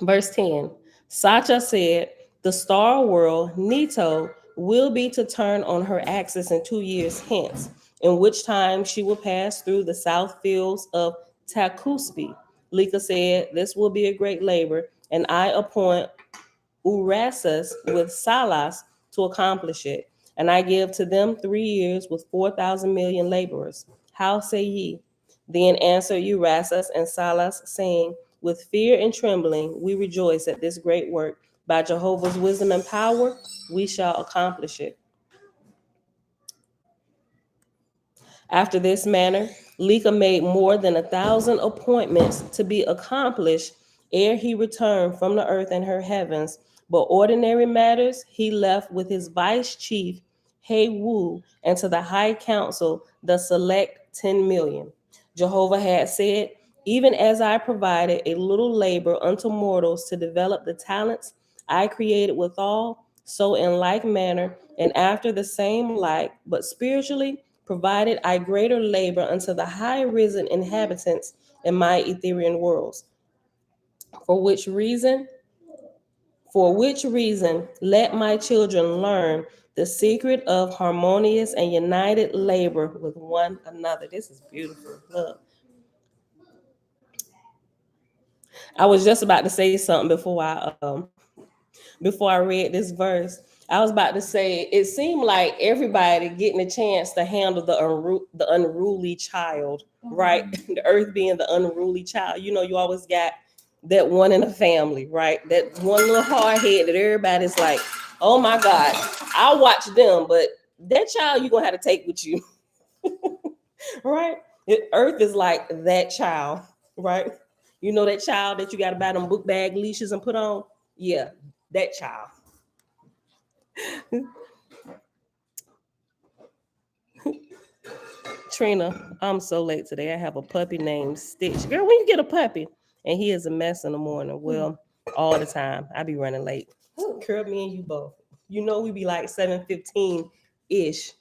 Verse 10. Sacha said, the star world, Nito, will be to turn on her axis in 2 years hence, in which time she will pass through the south fields of Takuspi. Lika said, this will be a great labor, and I appoint Urasus with Salas to accomplish it. And I give to them 3 years with 4,000 million laborers. How say ye? Then answered Urasus and Salas, saying, with fear and trembling we rejoice at this great work. By Jehovah's wisdom and power, we shall accomplish it. After this manner, Lika made more than 1,000 appointments to be accomplished ere he returned from the earth and her heavens. But ordinary matters he left with his vice chief, He Wu, and to the high council, the select 10 million. Jehovah had said, even as I provided a little labor unto mortals to develop the talents I created withal, so in like manner, and after the same like, but spiritually, provided I greater labor unto the high risen inhabitants in my Etherean worlds. For which reason, let my children learn the secret of harmonious and united labor with one another. This is beautiful. Look. I was just about to say something before I read this verse. I was about to say, it seemed like everybody getting a chance to handle the unruly child, right? The earth being the unruly child. You know, you always got that one in the family, right? That one little hard head that everybody's like, oh my God, I'll watch them, but that child you're gonna have to take with you, right? Earth is like that child, right? You know that child that you got to buy them book bag leashes and put on? Yeah, that child. Trina, I'm so late today. I have a puppy named Stitch. Girl, when you get a puppy and he is a mess in the morning, well, all the time. I be running late. Girl, me and you both. You know we be like 7:15 ish.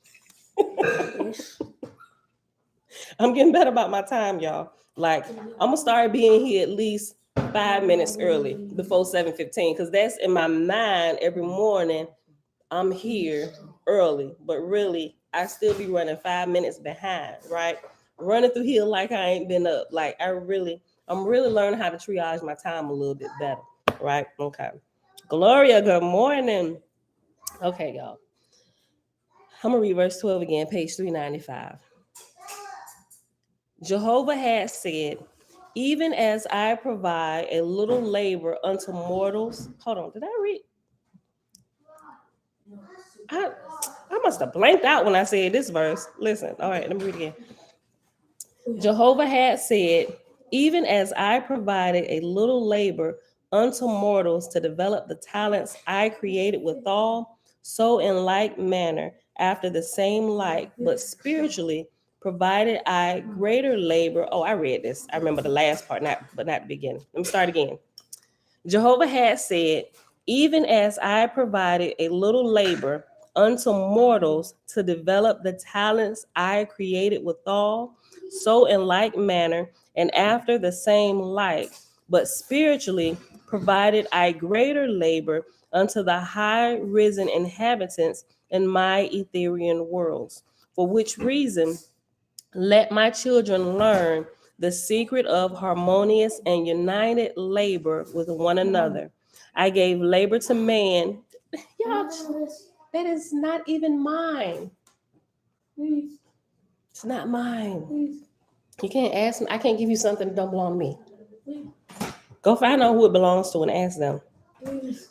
I'm getting better about my time, y'all. Like I'm gonna start being here at least 5 minutes early before 7:15, because that's in my mind every morning. I'm here early, but really I still be running 5 minutes behind, right? Running through here like I ain't been up. Like I'm really learning how to triage my time a little bit better, right? Okay. Gloria, good morning. Okay, y'all. I'm gonna read verse 12 again, page 395. Jehovah had said, even as I provide a little labor unto mortals. Hold on, did I read? I, I must have blanked out when I said this verse. Listen, all right, let me read it again. Jehovah had said, even as I provided a little labor unto mortals to develop the talents I created withal, so in like manner, after the same like, but spiritually, provided I greater labor. Oh, I read this. I remember the last part, not the beginning. Let me start again. Jehovah had said, even as I provided a little labor unto mortals to develop the talents I created withal, so in like manner, and after the same like, but spiritually, provided I greater labor unto the high risen inhabitants in my ethereal worlds. For which reason, let my children learn the secret of harmonious and united labor with one another. I gave labor to man. Y'all, that is not even mine. It's not mine. You can't ask me. I can't give you something that don't belong to me. Go find out who it belongs to and ask them.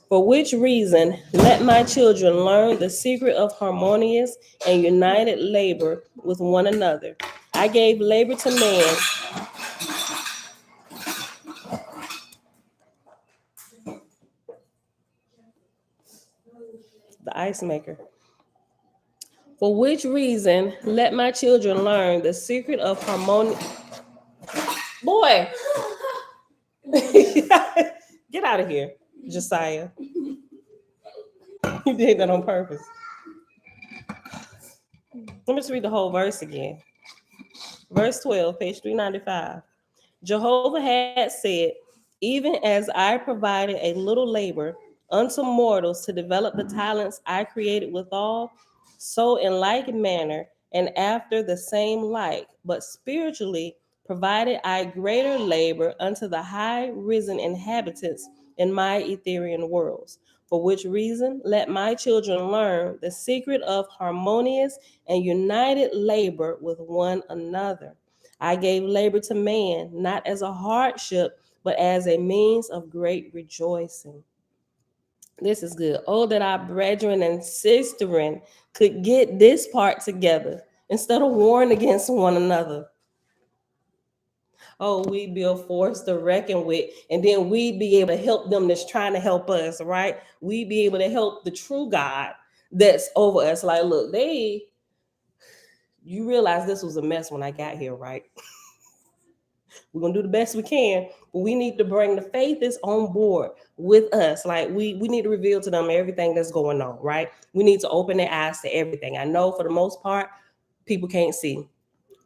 For which reason, let my children learn the secret of harmonious and united labor with one another. I gave labor to man. The ice maker. For which reason, let my children learn the secret of harmony. Boy, get out of here, Josiah. You did that on purpose. Let me just read the whole verse again. Verse 12, page 395. Jehovah had said, even as I provided a little labor unto mortals to develop the talents I created withal, so in like manner and after the same like, but spiritually provided I greater labor unto the high risen inhabitants in my ethereal worlds. For which reason, let my children learn the secret of harmonious and united labor with one another. I gave labor to man, not as a hardship, but as a means of great rejoicing. This is good. Oh, that our brethren and sisterin could get this part together instead of warring against one another. Oh, we'd be a force to reckon with, and then we'd be able to help them that's trying to help us, right? We'd be able to help the true God that's over us. Like, look, you realize this was a mess when I got here, right? We're gonna do the best we can, but we need to bring the faithists on board with us. Like we need to reveal to them everything that's going on, right? We need to open their eyes to everything. I know for the most part, people can't see,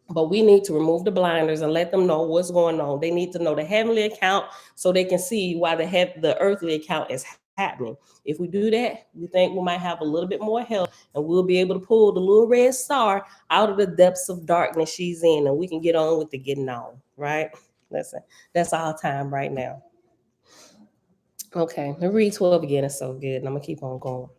but we need to remove the blinders and let them know what's going on. They need to know the heavenly account so they can see why the earthly account is happening. If we do that, we think we might have a little bit more help, and we'll be able to pull the little red star out of the depths of darkness she's in, and we can get on with the getting on, right? Listen, that's our time right now. Okay, let me read 12 again. It's so good, and I'm gonna keep on going.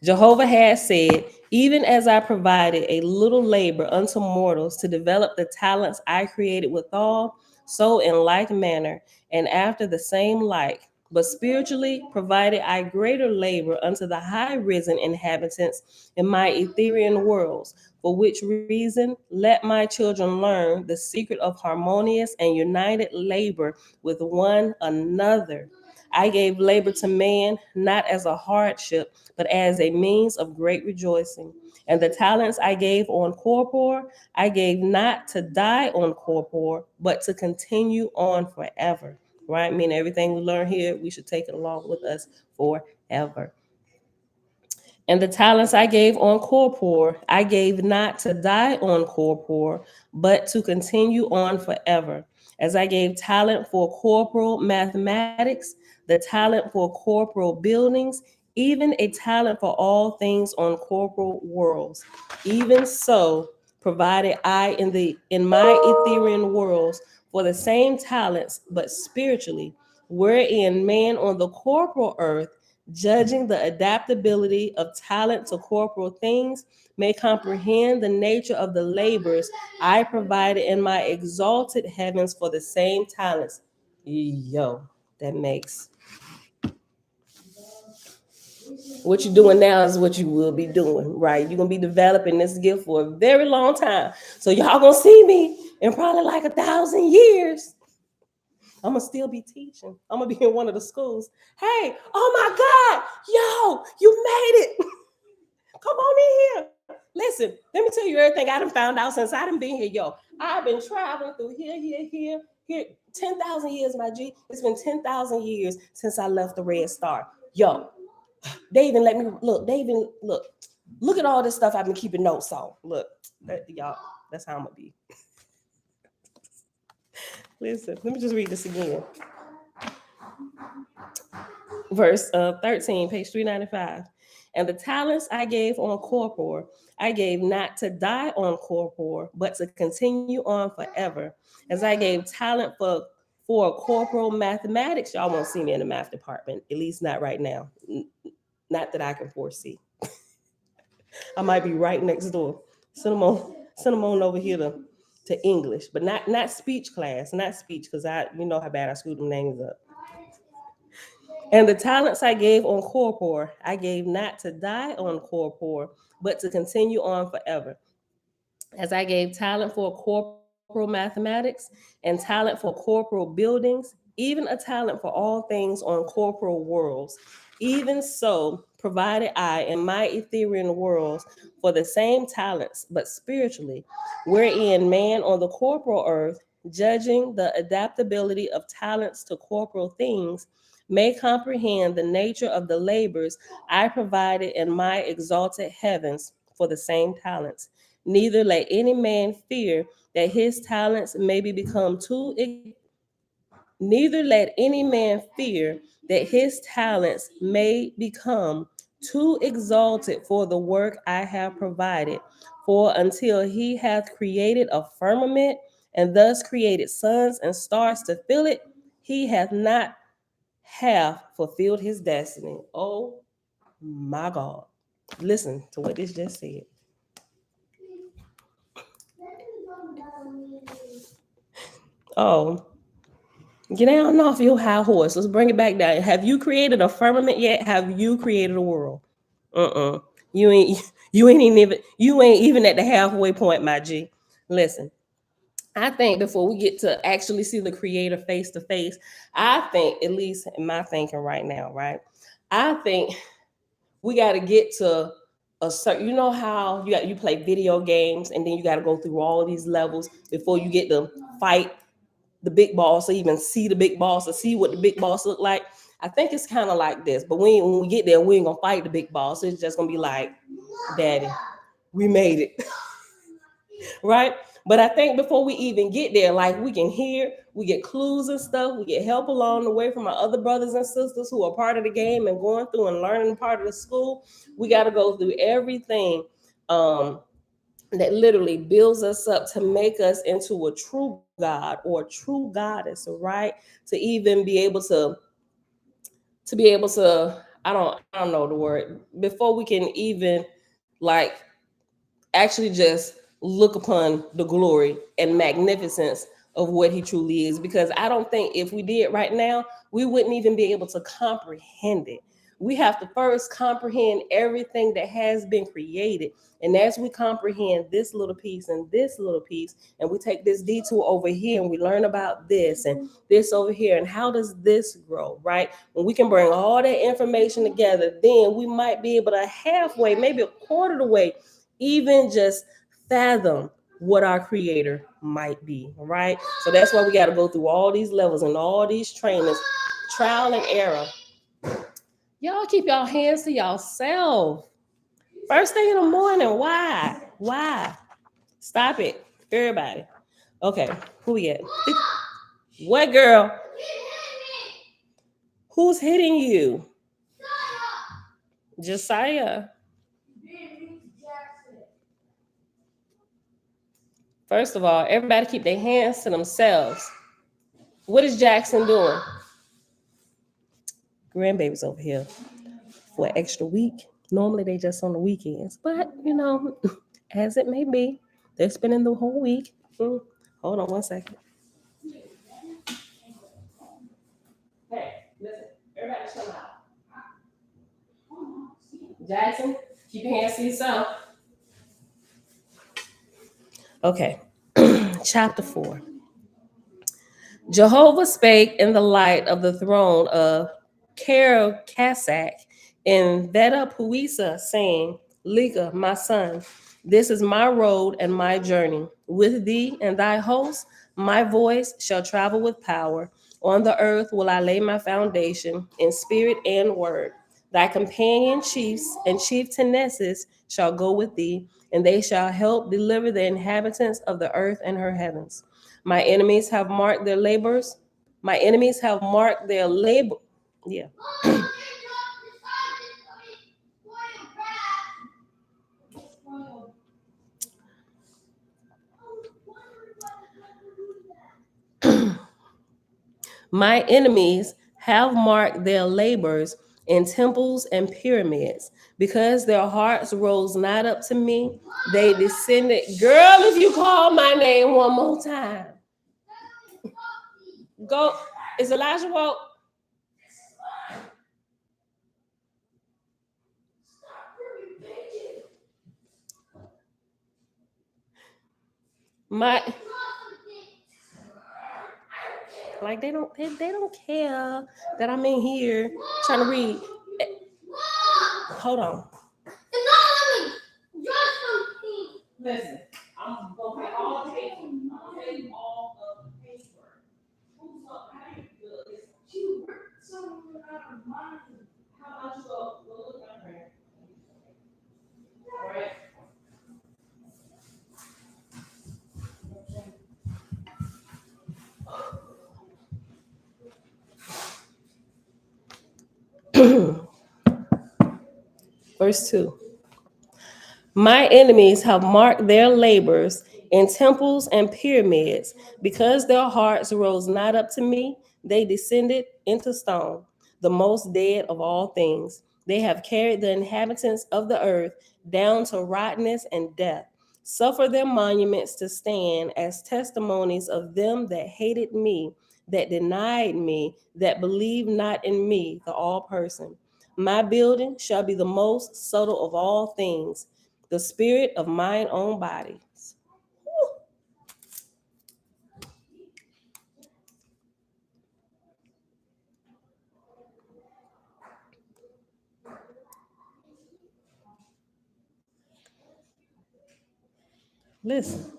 Jehovah has said, even as I provided a little labor unto mortals to develop the talents I created withal, so in like manner, and after the same like, but spiritually provided I greater labor unto the high risen inhabitants in my ethereal worlds, for which reason let my children learn the secret of harmonious and united labor with one another. I gave labor to man not as a hardship, but as a means of great rejoicing. And the talents I gave on corpore, I gave not to die on corpore, but to continue on forever. Right? Meaning everything we learn here, we should take it along with us forever. And the talents I gave on corpore, I gave not to die on corpore, but to continue on forever. As I gave talent for corporal mathematics, the talent for corporal buildings, even a talent for all things on corporal worlds. Even so, provided I in my ethereal worlds for the same talents, but spiritually, wherein man on the corporal earth judging the adaptability of talent to corporal things, may comprehend the nature of the labors I provided in my exalted heavens for the same talents. Yo, that makes what you're doing now is what you will be doing, right? You're gonna be developing this gift for a very long time. So y'all gonna see me in probably like 1,000 years. I'm gonna still be teaching. I'm gonna be in one of the schools. Hey, oh my God, yo, you made it. Come on in here. Listen, let me tell you everything I done found out since I done been here. Yo, I've been traveling through here. 10,000 years, my G. It's been 10,000 years since I left the Red Star. Yo, they even let me look. Look at all this stuff I've been keeping notes on. Look, y'all, that's how I'm gonna be. Listen, let me just read this again. Verse 13, page 395. And the talents I gave on corpore, I gave not to die on corpore, but to continue on forever. As I gave talent for corporal mathematics, y'all won't see me in the math department, at least not right now. Not that I can foresee. I might be right next door. Send them on over here to English, but not speech class, not speech, because you know how bad I screwed them names up. And the talents I gave on corpore, I gave not to die on corpore, but to continue on forever. As I gave talent for corporal mathematics and talent for corporal buildings, even a talent for all things on corporal worlds, even so provided I in my ethereal worlds for the same talents, but spiritually, wherein man on the corporal earth, judging the adaptability of talents to corporal things, may comprehend the nature of the labors I provided in my exalted heavens for the same talents. Neither let any man fear that his talents may be become too neither let any man fear that his talents may become too exalted for the work I have provided. For until he hath created a firmament and thus created suns and stars to fill it, he hath not half fulfilled his destiny. Oh my God. Listen to what this just said. Oh, get down off your high horse. Let's bring it back down. Have you created a firmament yet? Have you created a world? Uh-uh. You ain't you ain't even at the halfway point, my G. Listen, I think before we get to actually see the creator face to face, I think, at least in my thinking right now, right? I think we got to get to a certain, you know how you play video games and then you got to go through all of these levels before you get to fight the big boss or even see the big boss or see what the big boss look like. I think it's kind of like this, but when we get there, we ain't gonna fight the big boss. It's just gonna be like, Daddy, we made it. Right? But I think before we even get there, like we can hear, we get clues and stuff, we get help along the way from our other brothers and sisters who are part of the game and going through and learning part of the school. We got to go through everything that literally builds us up to make us into a true God or a true goddess, right? To even be able to I don't know the word, before we can even like actually just look upon the glory and magnificence of what he truly is. Because I don't think if we did right now, we wouldn't even be able to comprehend it. We have to first comprehend everything that has been created. And as we comprehend this little piece and this little piece, and we take this detour over here and we learn about this and this over here, and how does this grow, right? When we can bring all that information together, then we might be able to halfway, maybe a quarter of the way, even just fathom what our creator might be, right? So that's why we got to go through all these levels and all these trainings, trial and error. Y'all keep y'all hands to yourself. First thing in the morning, why? Why? Stop it, everybody. Okay, who we at? What girl? Who's hitting you? Josiah. First of all, everybody keep their hands to themselves. What is Jackson doing? Grandbabies over here for an extra week. Normally they just on the weekends, but as it may be, they're spending the whole week. Hold on one second. Hey, listen, everybody chill out. Jackson, keep your hands to yourself. Okay, chapter 4. Jehovah spake in the light of the throne of Kasak in Veda-Puisa, saying, Lika, my son, this is my road and my journey. With thee and thy host, my voice shall travel with power. On the earth will I lay my foundation in spirit and word. Thy companion chiefs and chieftainesses shall go with thee, and they shall help deliver the inhabitants of the earth and her heavens. My enemies have marked their labors. My enemies have marked their labor. Yeah. My enemies have marked their labors in temples and pyramids. Because their hearts rose not up to me, they descended. Girl, if you call my name one more time, go. Is Elijah woke? My like they don't care that I'm in here trying to read. Hold on. Listen, I'm gonna pay all the paper. I'm gonna pay all of the paper. Who's up? How do you feel? She worked somewhere out of mine. How about you go look at her? All right. Verse 2. My enemies have marked their labors in temples and pyramids. Because their hearts rose not up to me, they descended into stone, the most dead of all things. They have carried the inhabitants of the earth down to rottenness and death. Suffer their monuments to stand as testimonies of them that hated me, that denied me, that believed not in me, the all person. My building shall be the most subtle of all things, the spirit of mine own body. Listen.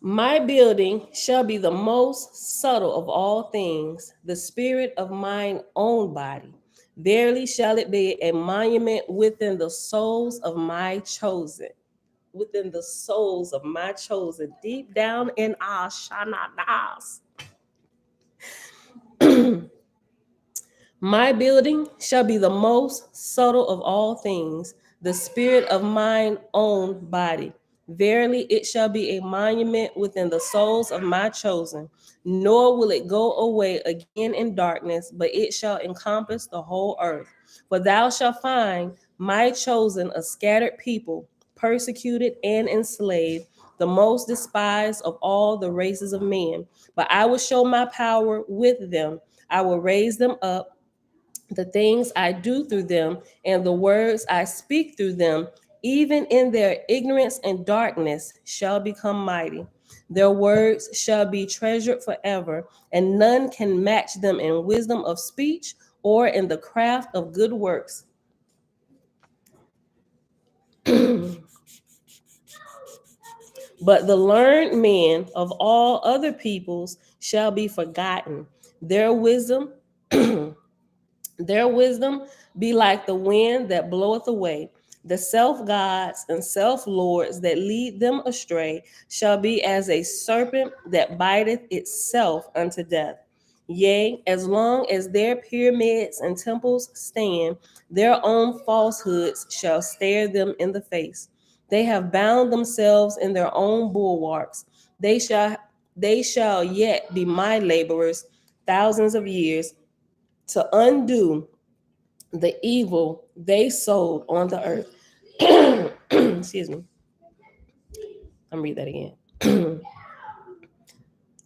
My building shall be the most subtle of all things, the spirit of mine own body. Verily shall it be a monument within the souls of my chosen. Within the souls of my chosen, deep down in our shanadas. My building shall be the most subtle of all things, the spirit of mine own body. Verily, it shall be a monument within the souls of my chosen, nor will it go away again in darkness, but it shall encompass the whole earth. For thou shalt find my chosen a scattered people, persecuted and enslaved, the most despised of all the races of men. But I will show my power with them. I will raise them up, the things I do through them, and the words I speak through them, even in their ignorance and darkness, shall become mighty. Their words shall be treasured forever, and none can match them in wisdom of speech or in the craft of good works. But the learned men of all other peoples shall be forgotten. Their wisdom Their wisdom be like the wind that bloweth away. The self gods and self lords that lead them astray shall be as a serpent that biteth itself unto death. Yea, as long as their pyramids and temples stand, their own falsehoods shall stare them in the face. They have bound themselves in their own bulwarks. They shall they shall yet be my laborers thousands of years to undo the evil they sowed on the earth. Excuse me. I'm read that again.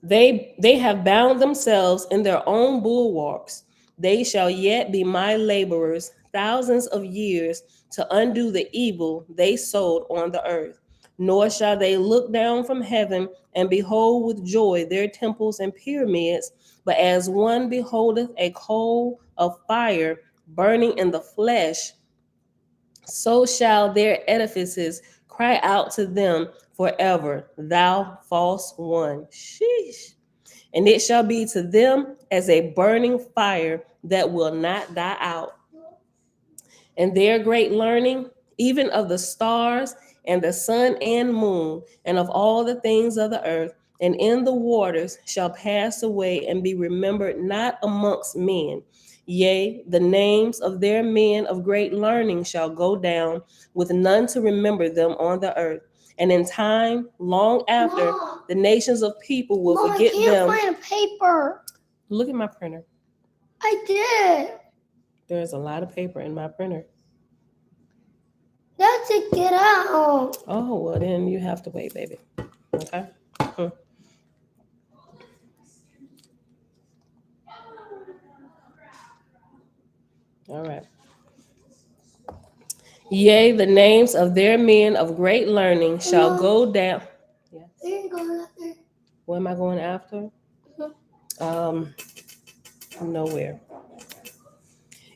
They have bound themselves in their own bulwarks. They shall yet be my laborers thousands of years to undo the evil they sowed on the earth. Nor shall they look down from heaven and behold with joy their temples and pyramids, but as one beholdeth a coal of fire burning in the flesh, so shall their edifices cry out to them forever, thou false one. Sheesh. And it shall be to them as a burning fire that will not die out. And their great learning, even of the stars and the sun and moon, and of all the things of the earth, and in the waters shall pass away and be remembered not amongst men. Yea, the names of their men of great learning shall go down, with none to remember them on the earth. And in time long after, the nations of people will forget them. I can't find a paper. Look at my printer. I did. There's a lot of paper in my printer. That's it. Get out. Oh, well, then you have to wait, baby. Okay? All right. Yea, the names of their men of great learning shall go down. Yes. Where are you going after? Where am I going after? Nowhere.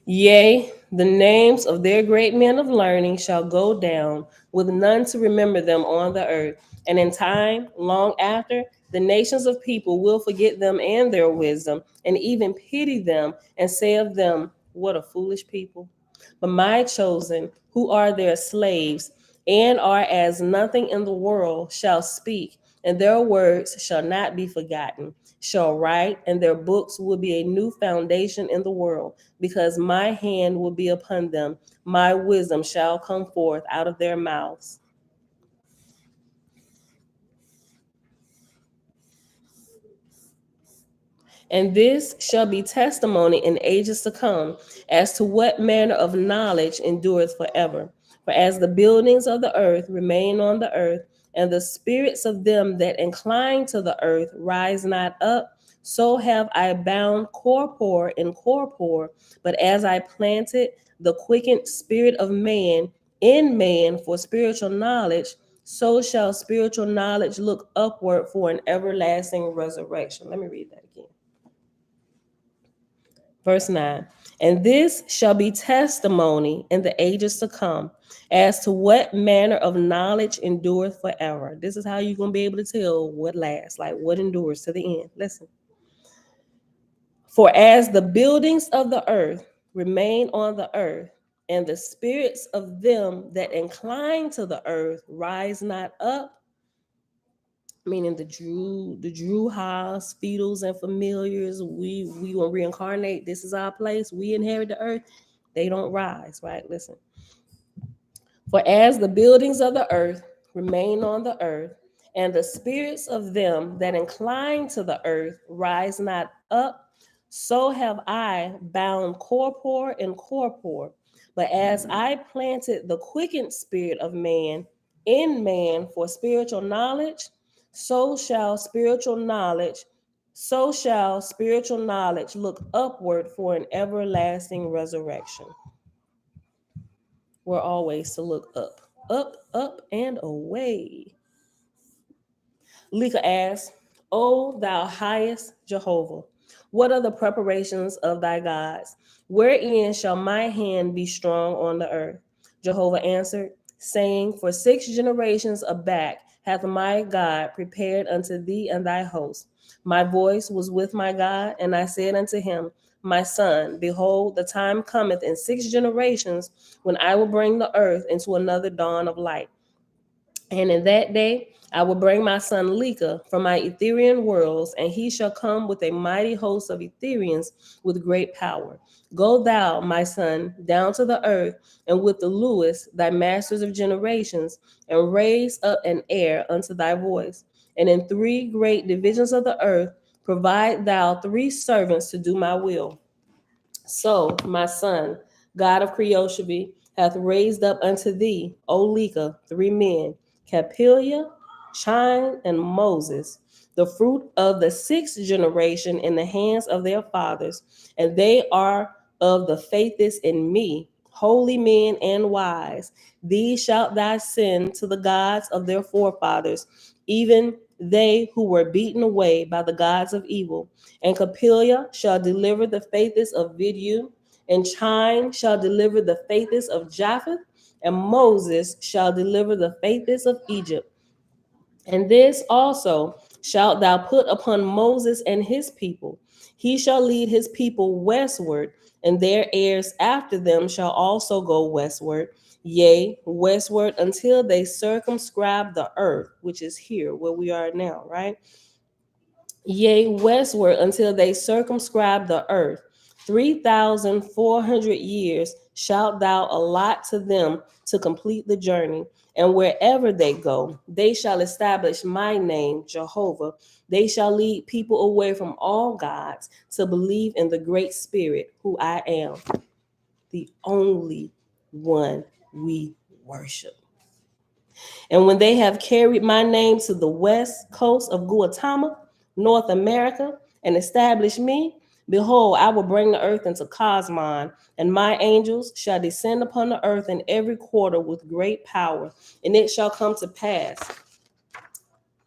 Yea, the names of their great men of learning shall go down, with none to remember them on the earth. And in time long after, the nations of people will forget them and their wisdom, and even pity them, and say of them, what a foolish people. But my chosen, who are their slaves, and are as nothing in the world, shall speak, and their words shall not be forgotten, shall write, and their books will be a new foundation in the world, because my hand will be upon them. My wisdom shall come forth out of their mouths. And this shall be testimony in ages to come as to what manner of knowledge endureth forever. For as the buildings of the earth remain on the earth, and the spirits of them that incline to the earth rise not up, so have I bound corpore in corpore. But as I planted the quickened spirit of man in man for spiritual knowledge, so shall spiritual knowledge look upward for an everlasting resurrection. Let me read that again. Verse 9. And this shall be testimony in the ages to come as to what manner of knowledge endureth forever. This is how you're going to be able to tell what lasts, like what endures to the end. Listen. For as the buildings of the earth remain on the earth, and the spirits of them that incline to the earth rise not up, meaning the Druhas, fetals, and familiars, we will reincarnate. This is our place. We inherit the earth. They don't rise, right? Listen. For as the buildings of the earth remain on the earth, and the spirits of them that incline to the earth rise not up, so have I bound corpore and corpore. But as I planted the quickened spirit of man in man for spiritual knowledge, so shall spiritual knowledge, so shall spiritual knowledge look upward for an everlasting resurrection. We're always to look up, up, up, and away. Lika asks, O thou highest Jehovah, what are the preparations of thy gods? Wherein shall my hand be strong on the earth? Jehovah answered, saying, For 6 generations aback hath my God prepared unto thee and thy host. My voice was with my God, and I said unto him, My son, behold, the time cometh in 6 generations when I will bring the earth into another dawn of light. And in that day I will bring my son Lika from my Etherian worlds, and he shall come with a mighty host of Etherians with great power. Go thou, my son, down to the earth, and with the Lewis, thy masters of generations, and raise up an heir unto thy voice. And in 3 great divisions of the earth, provide thou 3 servants to do my will. So, my son, God of Creoshbe, hath raised up unto thee, O Lika, 3 men, Capelia, Chine, and Moses, the fruit of the 6th generation in the hands of their fathers, and they are of the faithest in me, holy men and wise. These shalt thou send to the gods of their forefathers, even they who were beaten away by the gods of evil. And Capelia shall deliver the faithest of Vidu, and Chine shall deliver the faithest of Japheth, and Moses shall deliver the faithest of Egypt. And this also shalt thou put upon Moses and his people. He shall lead his people westward, and their heirs after them shall also go westward, yea, westward until they circumscribe the earth, which is here where we are now, right? Yea, westward until they circumscribe the earth. 3,400 years shalt thou allot to them to complete the journey. And wherever they go, they shall establish my name, Jehovah. They shall lead people away from all gods to believe in the great spirit, who I am, the only one we worship. And when they have carried my name to the west coast of Guatemala, North America, and established me, behold, I will bring the earth into Cosmon, and my angels shall descend upon the earth in every quarter with great power. And it shall come to pass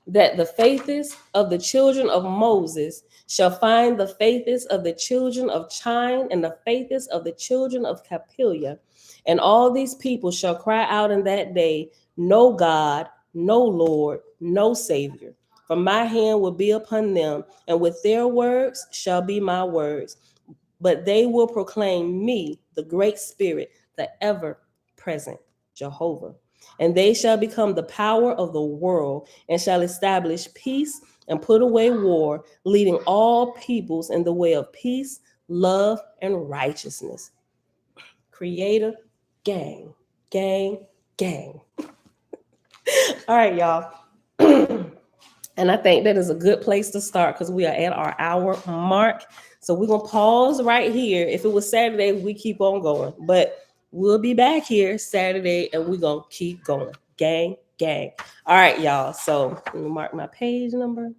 that the faithest of the children of Moses shall find the faithest of the children of Chine, and the faithest of the children of Capelia. And all these people shall cry out in that day, No God, no Lord, no Savior. For my hand will be upon them, and with their words shall be my words. But they will proclaim me, the great spirit, the ever present Jehovah. And they shall become the power of the world, and shall establish peace and put away war, leading all peoples in the way of peace, love, and righteousness. Creator, gang, gang, gang. All right, y'all. And I think that is a good place to start because we are at our hour mark. So we're going to pause right here. If it was Saturday, we keep on going. But we'll be back here Saturday and we're going to keep going. Gang, gang. All right, y'all. So let me mark my page number.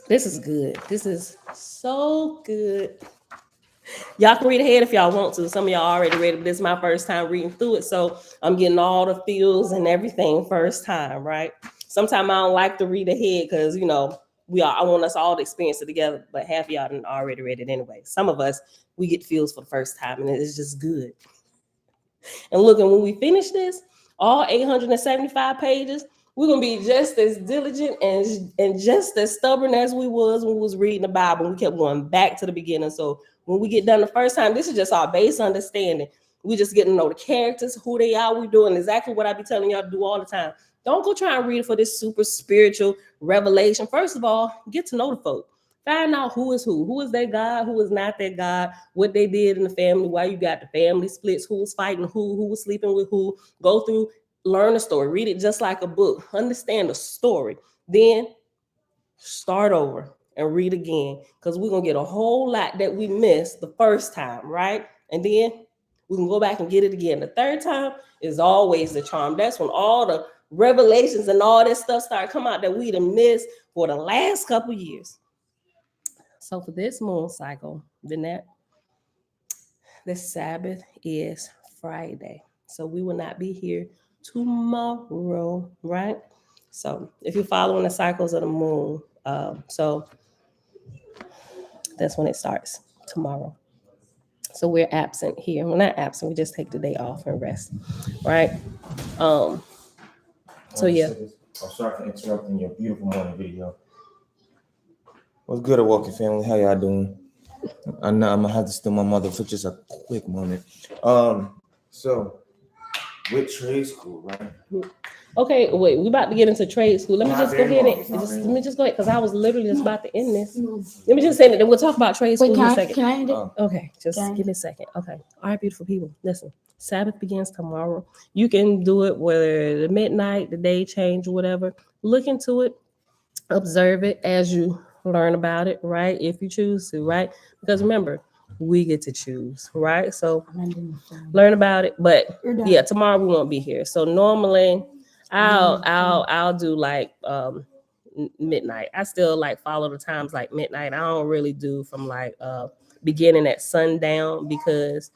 This is good. This is so good. Y'all can read ahead if y'all want to. Some of y'all already read it. This is my first time reading through it. So I'm getting all the feels and everything first time, right? Sometimes I don't like to read ahead because, I want us all to experience it together, but half of y'all done already read it anyway. Some of us, we get feels for the first time and it's just good. And look, and when we finish this, all 875 pages, we're gonna be just as diligent and just as stubborn as we was when we was reading the Bible. We kept going back to the beginning. So when we get done the first time, this is just our base understanding. We just getting to know the characters, who they are. We doing exactly what I be telling y'all to do all the time. Don't go try and read it for this super spiritual revelation. First of all, get to know the folk. Find out who is their God, who is not their God, what they did in the family, why you got the family splits, who was fighting who was sleeping with who. Go through, learn the story, read it just like a book, understand the story, then start over and read again, because we're gonna get a whole lot that we missed the first time, right? And then we can go back and get it again. The third time is always the charm. That's when all the revelations and all this stuff start coming out that we done missed for the last couple years. So for this moon cycle, the Sabbath is Friday. So we will not be here tomorrow, right? So if you're following the cycles of the moon, so that's when it starts tomorrow. So we're absent here. We're not absent. We just take the day off and rest, right? So yeah. I'm sorry for interrupting your beautiful morning video. What's good, Walking family? How y'all doing? I know I'm gonna have to steal my mother for just a quick moment. So with trade school, right? Okay, wait. We about to get into trade school. Let me Not just go very ahead long. and let me just go ahead, because I was literally just about to end this. Let me just say that, then we'll talk about trade school in a second. Can I end it? Okay, just give me a second. Okay. All right, beautiful people. Listen, Sabbath begins tomorrow. You can do it whether the midnight, the day change, or whatever. Look into it, observe it as you learn about it, right? If you choose to, right? Because remember, we get to choose, right? So learn about it. But yeah, tomorrow we won't be here. So normally I'll do like midnight. I still like follow the times like midnight. I don't really do from like beginning at sundown, because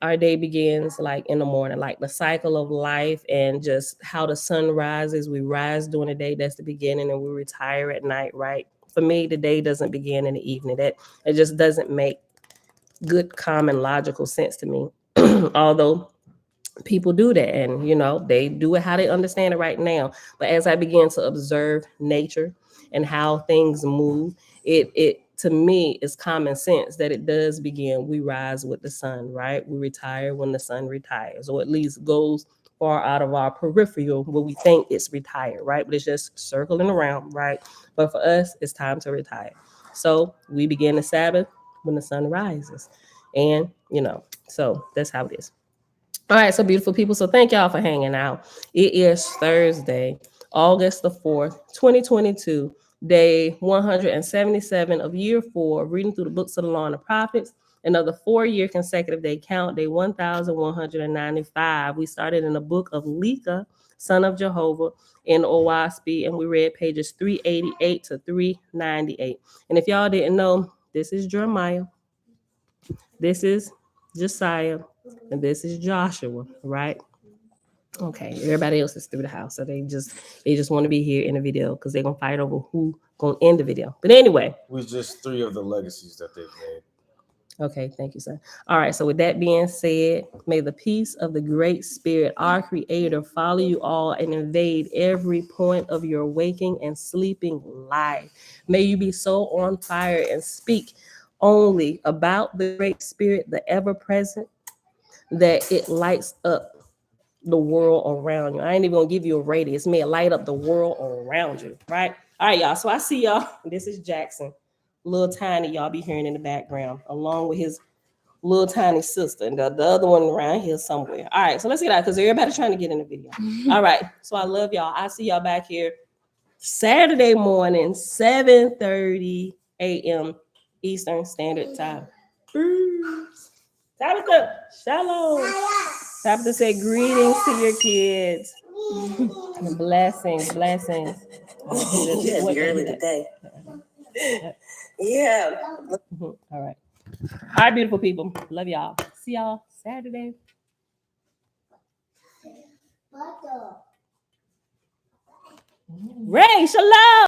our day begins like in the morning, like the cycle of life and just how the sun rises. We rise during the day, that's the beginning, and we retire at night, right? For me, the day doesn't begin in the evening. That it just doesn't make good, common, logical sense to me. Although people do that, and they do it how they understand it right now. But as I begin to observe nature and how things move, it to me is common sense that it does begin. We rise with the sun, right? We retire when the sun retires, or at least goes far out of our peripheral where we think it's retired, right? But it's just circling around, right? But for us, it's time to retire. So we begin the Sabbath when the sun rises, and so that's how it is. All right, so beautiful people. So thank y'all for hanging out. It is Thursday, August the 4th, 2022, day 177 of year 4, reading through the books of the law and the prophets. Another 4-year consecutive day count, day 1195. We started in the book of Lika, son of Jehovah, in Oahspe, and we read pages 388 to 398. And if y'all didn't know, this is Jeremiah, this is Josiah, and this is Joshua, right? Okay, everybody else is through the house, so they just want to be here in the video because they're gonna fight over who gonna end the video. But anyway, We just 3 of the legacies that they've made. okay, thank you, sir. All right, so with that being said, may the peace of the Great Spirit, our Creator, follow you all and invade every point of your waking and sleeping life. May you be so on fire and speak only about the Great Spirit, the ever-present, that it lights up the world around you. I ain't even gonna give you a radius. May it light up the world around you, right? All right, y'all. So I see y'all. This is Jackson, little tiny, y'all be hearing in the background, along with his little tiny sister, and the other one around here somewhere. All right, so let's get out because everybody's trying to get in the video. All right, so I love y'all. I see y'all back here Saturday morning, 7:30 a.m. Eastern Standard Time. Tabitha, shalom. Tabitha said greetings to your kids. Blessings. Yeah, What early day? today. Yeah. All right. All right, beautiful people. Love y'all. See y'all Saturday. Ray, shalom.